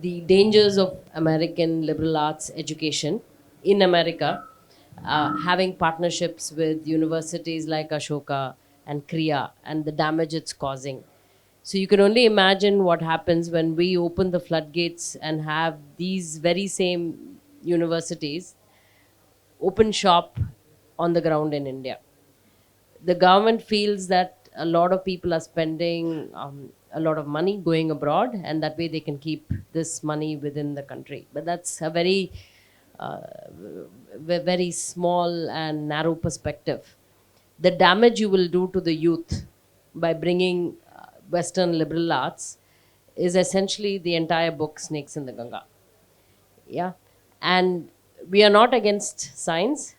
the dangers of American liberal arts education in America, having partnerships with universities like Ashoka and Kriya, and the damage it's causing. So you can only imagine what happens when we open the floodgates and have these very same universities open shop on the ground in India. The government feels that a lot of people are spending a lot of money going abroad, and that way they can keep this money within the country. But that's a uh, very small and narrow perspective. The damage you will do to the youth by bringing Western liberal arts is essentially the entire book, Snakes in the Ganga. Yeah. And we are not against science,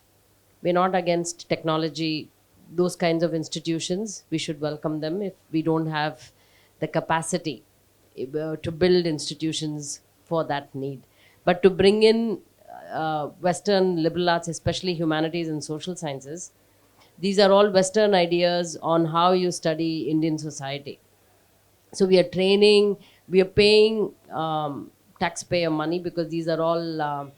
we're not against technology. Those kinds of institutions, we should welcome them if we don't have the capacity to build institutions for that need. But to bring in Western liberal arts, especially humanities and social sciences, these are all Western ideas on how you study Indian society. So we are training, we are paying taxpayer money, because these are all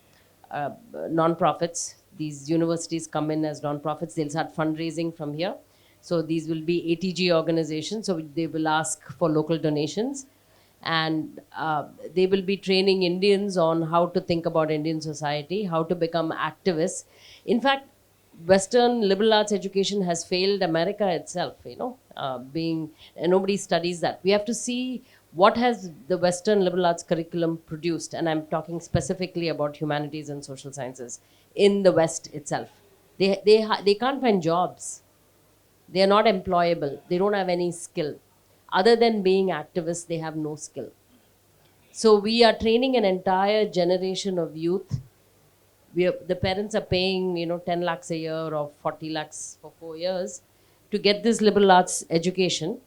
non-profits. These universities come in as non-profits. They'll start fundraising from here. So these will be ATG organizations. So they will ask for local donations, and they will be training Indians on how to think about Indian society, how to become activists. In fact, Western liberal arts education has failed America itself, being, and nobody studies that. We have to see what has the Western liberal arts curriculum produced, and I'm talking specifically about humanities and social sciences in the West itself. They can't find jobs. They are not employable. They don't have any skill. Other than being activists, they have no skill. So we are training an entire generation of youth. The parents are paying 10 lakhs a year or 40 lakhs for 4 years to get this liberal arts education,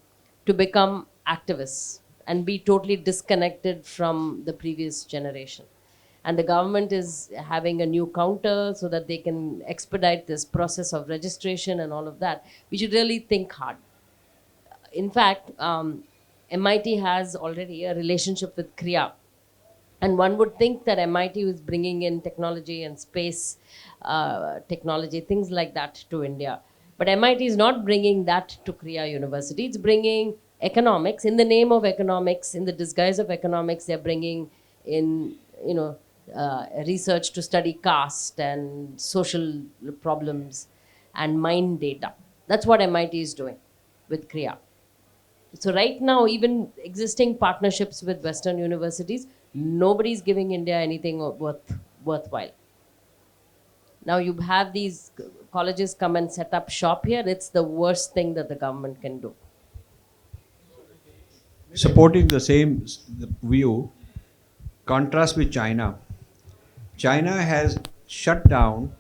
to become activists and be totally disconnected from the previous generation. And the government is having a new counter so that they can expedite this process of registration and all of that. We should really think hard. In fact, MIT has already a relationship with Kriya, and one would think that MIT is bringing in technology and space technology, things like that, to India. But MIT is not bringing that to Kriya University. It's bringing economics. In the name of economics, in the disguise of economics, they're bringing in, research to study caste and social problems and mine data. That's what MIT is doing with Kriya. So right now, even existing partnerships with Western universities, nobody's giving India anything worthwhile. Now you have these colleges come and set up shop here. It's the worst thing that the government can do. Supporting the same view, contrast with China. China has shut down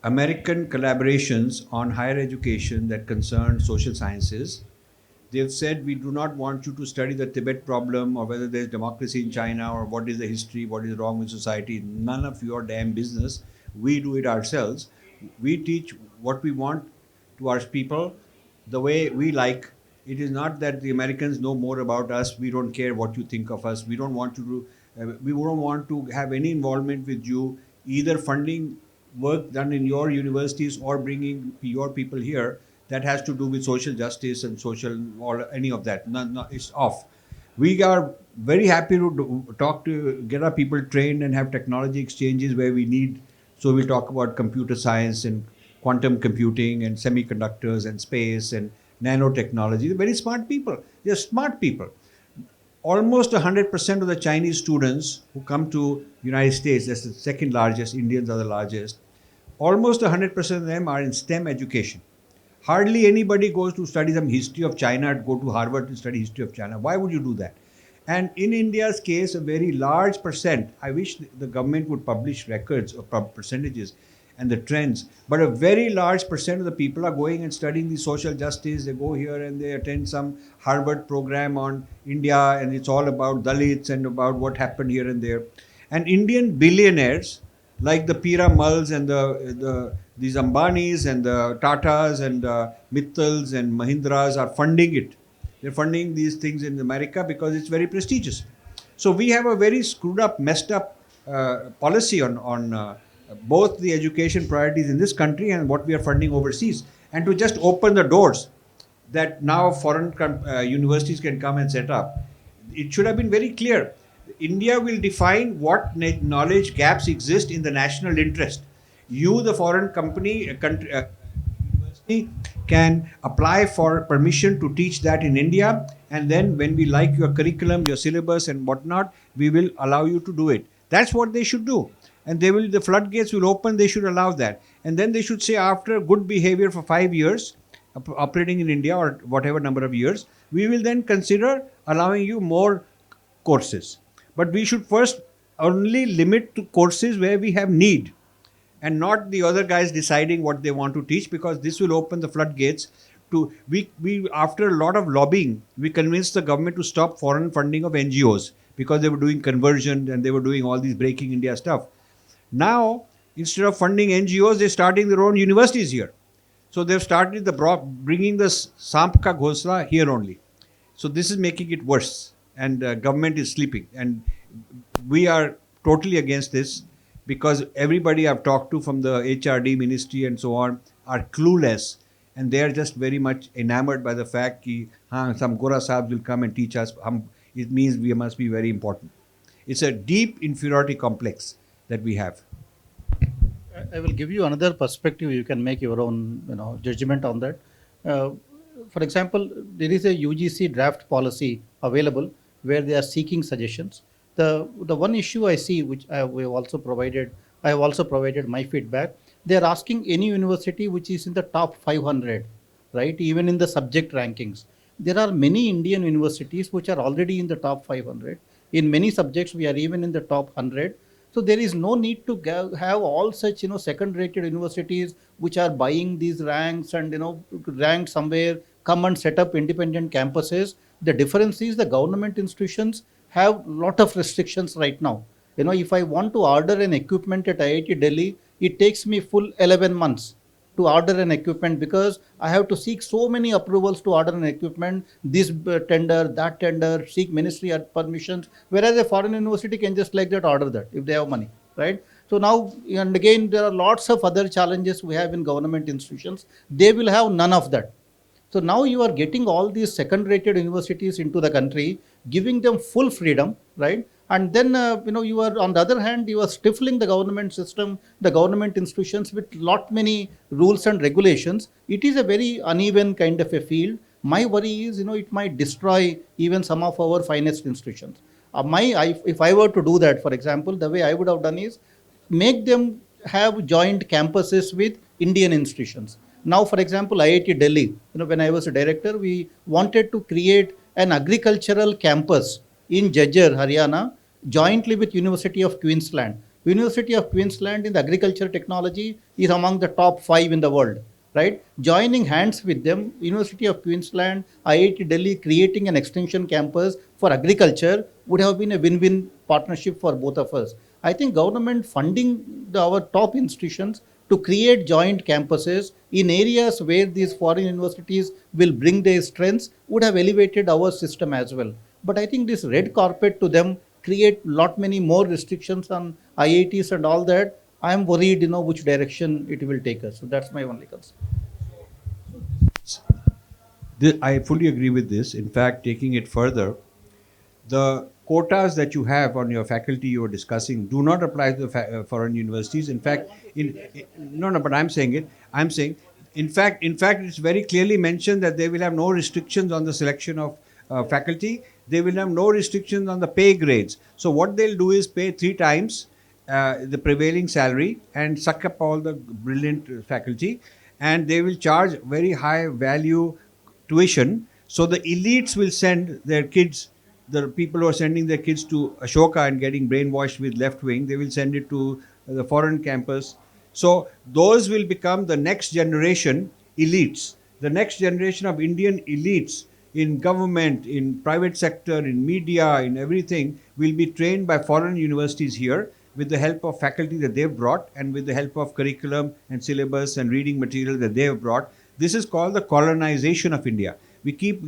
American collaborations on higher education that concern social sciences. They've said, we do not want you to study the Tibet problem or whether there's democracy in China or what is the history, what is wrong with society. None of your damn business. We do it ourselves. We teach what we want to our people the way we like. It is not that the Americans know more about us. We don't care what you think of us. We don't want to we don't want to have any involvement with you, either funding work done in your universities or bringing your people here that has to do with social justice and social or any of that. No, it's off. We are very happy to talk to, get our people trained and have technology exchanges where we need. So we talk about computer science and quantum computing and semiconductors and space and nanotechnology. They're very smart people. They're smart people. Almost 100% of the Chinese students who come to United States, that's the second largest, Indians are the largest, almost 100% of them are in STEM education. Hardly anybody goes to study some history of China, go to Harvard to study history of China. Why would you do that? And in India's case, a very large percent, I wish the government would publish records or percentages and the trends, but a very large percent of the people are going and studying the social justice. They go here and they attend some Harvard program on India, and it's all about Dalits and about what happened here and there. And Indian billionaires like the Pira Malls and these Ambanis and the Tatas and Mittals and Mahindras are funding it. They're funding these things in America because it's very prestigious. So we have a very screwed up, messed up policy on both the education priorities in this country and what we are funding overseas. And to just open the doors that now foreign universities can come and set up, it should have been very clear. India will define what knowledge gaps exist in the national interest. You, the foreign company, university, can apply for permission to teach that in India, and then when we like your curriculum, your syllabus, and whatnot, we will allow you to do it. That's what they should do, and the floodgates will open. They should allow that, and then they should say after good behavior for 5 years, operating in India or whatever number of years, we will then consider allowing you more courses. But we should first only limit to courses where we have need, and not the other guys deciding what they want to teach, because this will open the floodgates to we after a lot of lobbying, we convinced the government to stop foreign funding of NGOs because they were doing conversion and they were doing all these breaking India stuff. Now, instead of funding NGOs, they're starting their own universities here. So they've started bringing the Samp ka Ghosla here only. So this is making it worse, and government is sleeping. And we are totally against this, because everybody I've talked to from the HRD ministry and so on are clueless, and they are just very much enamored by the fact that some Gora Sahibs will come and teach us. It means we must be very important. It's a deep inferiority complex that we have. I will give you another perspective. You can make your own, judgment on that. For example, there is a UGC draft policy available where they are seeking suggestions. The one issue I see, which I have also provided my feedback. They are asking any university which is in the top 500, right? Even in the subject rankings, there are many Indian universities which are already in the top 500. In many subjects, we are even in the top 100. So there is no need to have all such second-rated universities which are buying these ranks and ranked somewhere, come and set up independent campuses. The difference is the government institutions have lot of restrictions right now. If I want to order an equipment at IIT Delhi, it takes me full 11 months to order an equipment, because I have to seek so many approvals to order an equipment, this tender, that tender, seek ministry permissions, whereas a foreign university can just like that order that if they have money, right? So now, and again, there are lots of other challenges we have in government institutions. They will have none of that. So now you are getting all these second-rated universities into the country, giving them full freedom, right? And then, you are, on the other hand, you are stifling the government system, the government institutions with lot many rules and regulations. It is a very uneven kind of a field. My worry is, it might destroy even some of our finest institutions. If I were to do that, for example, the way I would have done is make them have joint campuses with Indian institutions. Now, for example, IIT Delhi, when I was a director, we wanted to create an agricultural campus in Jajjar, Haryana, jointly with University of Queensland. University of Queensland in the agriculture technology is among the top 5 in the world, right? Joining hands with them, University of Queensland, IIT Delhi, creating an extension campus for agriculture would have been a win-win partnership for both of us. I think government funding our top institutions to create joint campuses in areas where these foreign universities will bring their strengths would have elevated our system as well. But I think this red carpet to them create lot many more restrictions on IITs and all that. I am worried, which direction it will take us. So that's my only concern. I fully agree with this. In fact, taking it further, the quotas that you have on your faculty you are discussing do not apply to the foreign universities. In fact, but I'm saying, in fact, it's very clearly mentioned that they will have no restrictions on the selection of faculty. They will have no restrictions on the pay grades. So what they'll do is pay 3 times the prevailing salary and suck up all the brilliant faculty, and they will charge very high value tuition. So the elites will send their kids the people who are sending their kids to Ashoka and getting brainwashed with left wing, they will send it to the foreign campus. So those will become the next generation elites, the next generation of Indian elites in government, in private sector, in media, in everything, will be trained by foreign universities here with the help of faculty that they've brought and with the help of curriculum and syllabus and reading material that they have brought. This is called the colonization of India. We keep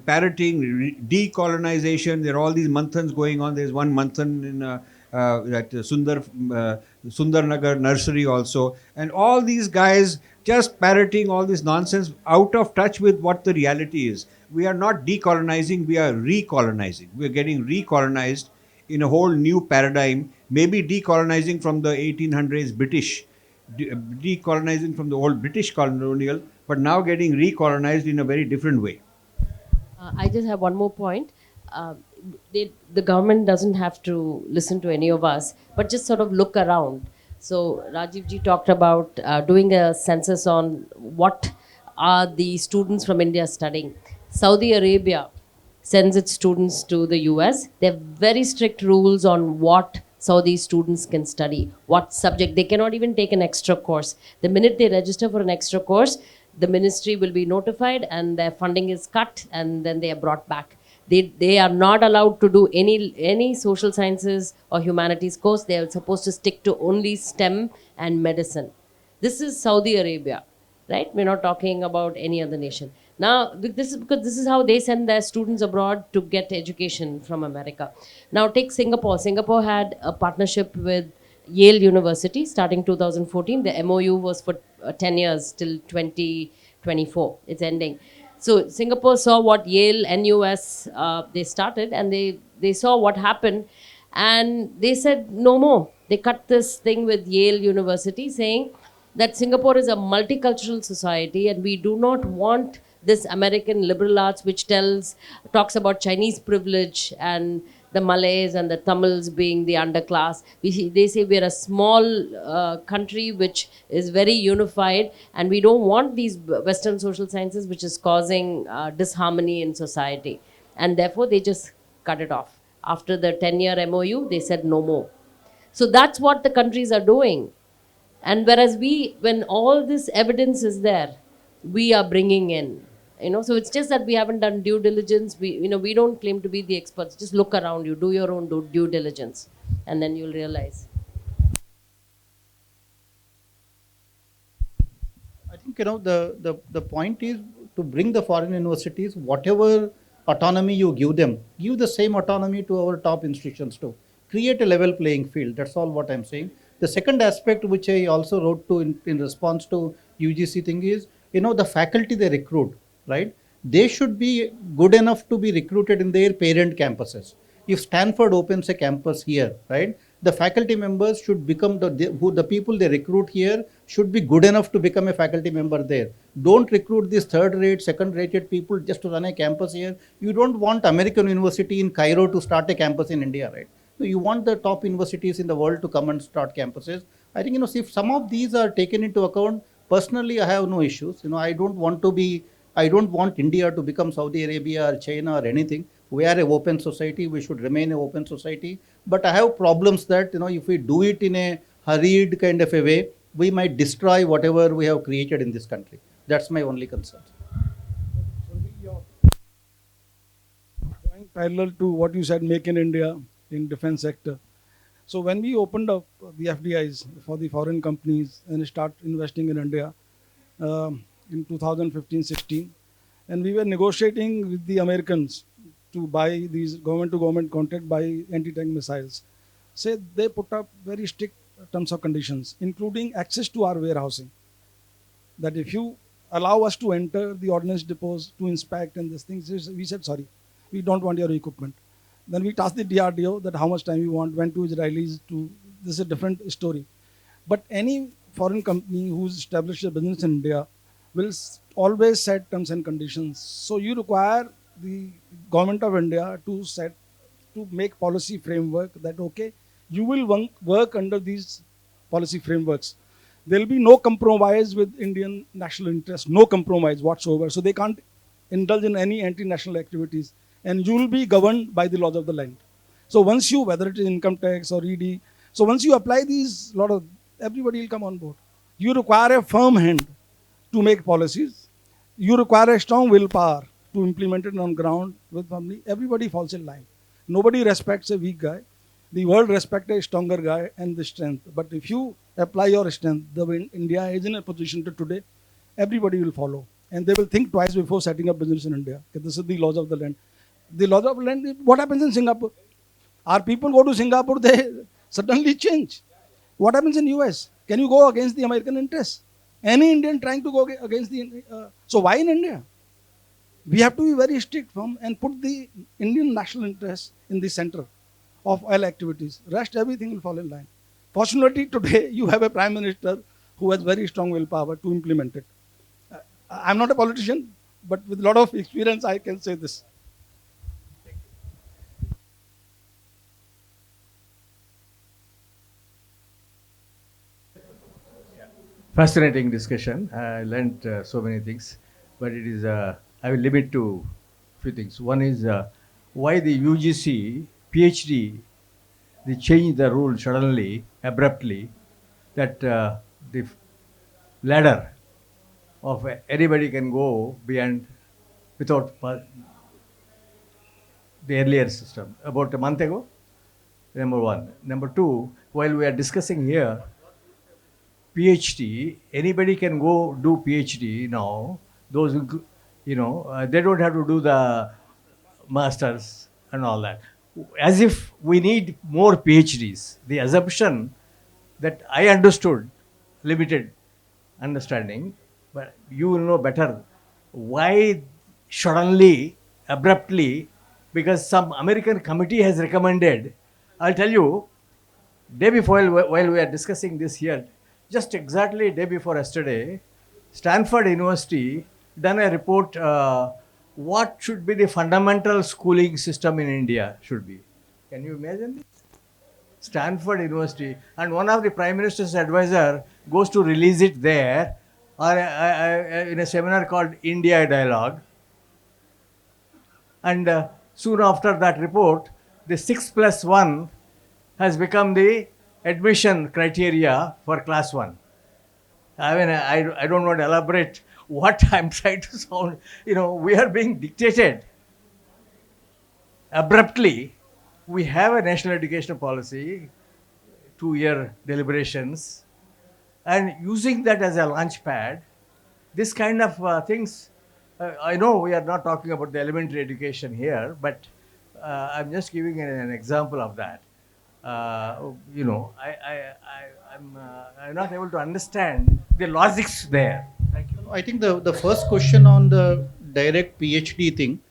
parroting decolonization. There are all these manthans going on. There's one manthan in that Sundar Nagar nursery also. And all these guys just parroting all this nonsense, out of touch with what the reality is. We are not decolonizing, we are recolonizing. We are getting recolonized in a whole new paradigm, maybe decolonizing from the 1800s British, decolonizing from the old British colonial, but now getting recolonized in a very different way. I just have one more point. Uh, the government doesn't have to listen to any of us, but just sort of look around. So Rajiv ji talked about doing a census on what are the students from India studying. Saudi Arabia sends its students to the US. They have very strict rules on what Saudi students can study, what subject. They cannot even take an extra course. The minute they register for an extra course, the ministry will be notified and their funding is cut and then they are brought back. They are not allowed to do any social sciences or humanities course. They are supposed to stick to only STEM and medicine. This is Saudi Arabia, right? We're not talking about any other nation. Now, this is because this is how they send their students abroad to get education from America. Now, take Singapore. Singapore had a partnership with Yale University starting 2014. The MOU was for 10 years till 2024. It's ending. So Singapore saw what Yale, NUS, they started, and they saw what happened, and they said no more. They cut this thing with Yale University, saying that Singapore is a multicultural society, and we do not want this American liberal arts which talks about Chinese privilege and the Malays and the Tamils being the underclass. They say we're a small country which is very unified, and we don't want these Western social sciences which is causing disharmony in society. And therefore, they just cut it off. After the 10-year MOU, they said no more. So that's what the countries are doing. And whereas when all this evidence is there, we are bringing in. So it's just that we haven't done due diligence. We don't claim to be the experts. Just look around you, do your own due diligence, and then you'll realize. I think the point is to bring the foreign universities, whatever autonomy you give them, give the same autonomy to our top institutions too. Create a level playing field. That's all what I'm saying. The second aspect which I also wrote to in response to UGC thing is, the faculty they recruit, right? They should be good enough to be recruited in their parent campuses. If Stanford opens a campus here, right, the faculty members should become the people they recruit here should be good enough to become a faculty member there. Don't recruit these third-rate, second-rated people just to run a campus here. You don't want American University in Cairo to start a campus in India, right? So you want the top universities in the world to come and start campuses. I think, if some of these are taken into account, personally, I have no issues. I don't want India to become Saudi Arabia or China or anything. We are an open society. We should remain an open society. But I have problems that, if we do it in a hurried kind of a way, we might destroy whatever we have created in this country. That's my only concern. Going parallel to what you said, make in India in defense sector. So when we opened up the FDIs for the foreign companies and start investing in India in 2015-16, and we were negotiating with the Americans to buy these government-to-government contract by anti-tank missiles. Say they put up very strict terms of conditions, including access to our warehousing. That if you allow us to enter the ordnance depots to inspect and these things, we said sorry, we don't want your equipment. Then we tasked the DRDO that how much time you want, went to Israelis to, this is a different story. But any foreign company who's established a business in India will always set terms and conditions. So you require the government of India to make policy framework that, okay, you will work under these policy frameworks. There will be no compromise with Indian national interest, no compromise whatsoever. So they can't indulge in any anti-national activities. and you will be governed by the laws of the land. So once you, whether it is income tax or ED, so once you apply these, lot of, everybody will come on board. You require a firm hand to make policies. You require a strong willpower to implement it on ground with family. Everybody falls in line. Nobody respects a weak guy. The world respects a stronger guy and the strength. But if you apply your strength, the way India is in a position to today, everybody will follow. And they will think twice before setting up business in India. This is the laws of the land. The laws of the land, what happens in Singapore? Our people go to Singapore, they suddenly change. What happens in US? Can you go against the American interests? Any Indian trying to go against the... so why in India? We have to be very strict from and put the Indian national interest in the center of all activities. Rest, everything will fall in line. Fortunately, today you have a prime minister who has very strong willpower to implement it. I'm not a politician, but with a lot of experience, I can say this. Fascinating discussion. I learned so many things, but it is I will limit to few things. One is why the UGC PhD they changed the rule suddenly, abruptly, that the ladder of anybody can go beyond without the earlier system about a month ago. Number one. Number two, while we are discussing here, PhD, anybody can go do PhD now. Those who, they don't have to do the masters and all that. As if we need more PhDs. The assumption that I understood, limited understanding, but you will know better why suddenly, abruptly, because some American committee has recommended. I'll tell you, day before, while we are discussing this here, just exactly day before yesterday, Stanford University done a report. What should be the fundamental schooling system in India should be? Can you imagine this? Stanford University, and one of the Prime Minister's advisor goes to release it there, or in a seminar called India Dialogue. And soon after that report, the 6+1 has become the admission criteria for class 1. I mean, I don't want to elaborate what I'm trying to sound. We are being dictated abruptly. We have a national education policy, 2-year deliberations, and using that as a launch pad, this kind of things. I know we are not talking about the elementary education here, but I'm just giving an example of that. I'm not able to understand the logics there. Thank you. I think the first question on the direct PhD thing,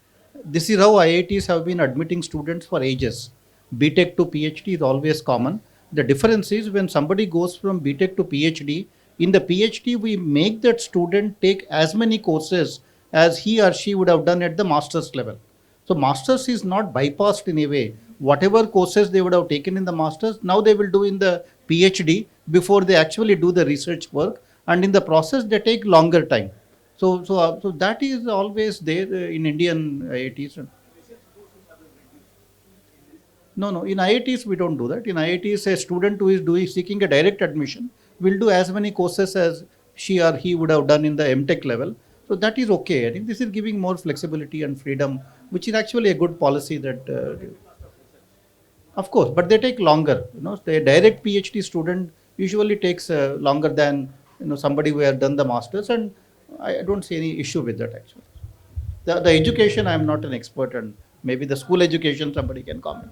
this is how IITs have been admitting students for ages. BTech to PhD is always common. The difference is when somebody goes from BTech to PhD, in the PhD we make that student take as many courses as he or she would have done at the master's level. So masters is not bypassed in a way. Whatever courses they would have taken in the masters, now they will do in the PhD before they actually do the research work, and in the process they take longer time. So that is always there in Indian IITs. No. In IITs we don't do that. In IITs, a student who is seeking a direct admission will do as many courses as she or he would have done in the MTech level. So that is okay. I think this is giving more flexibility and freedom, which is actually a good policy that. Of course, but they take longer. The direct PhD student usually takes longer than somebody who has done the masters, and I don't see any issue with that actually. The education, I am not an expert, and maybe the school education somebody can comment.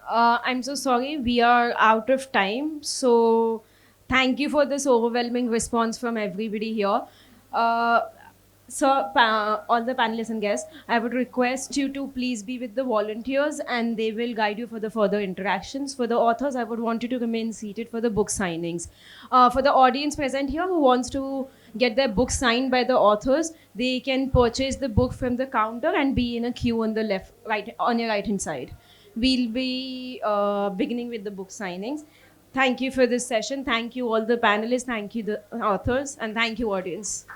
I'm so sorry, we are out of time. So, thank you for this overwhelming response from everybody here. So, all the panelists and guests, I would request you to please be with the volunteers and they will guide you for the further interactions. For the authors, I would want you to remain seated for the book signings. For the audience present here who wants to get their book signed by the authors, they can purchase the book from the counter and be in a queue on the left, right, on your right hand side. We'll be beginning with the book signings. Thank you for this session. Thank you all the panelists. Thank you the authors, and thank you audience.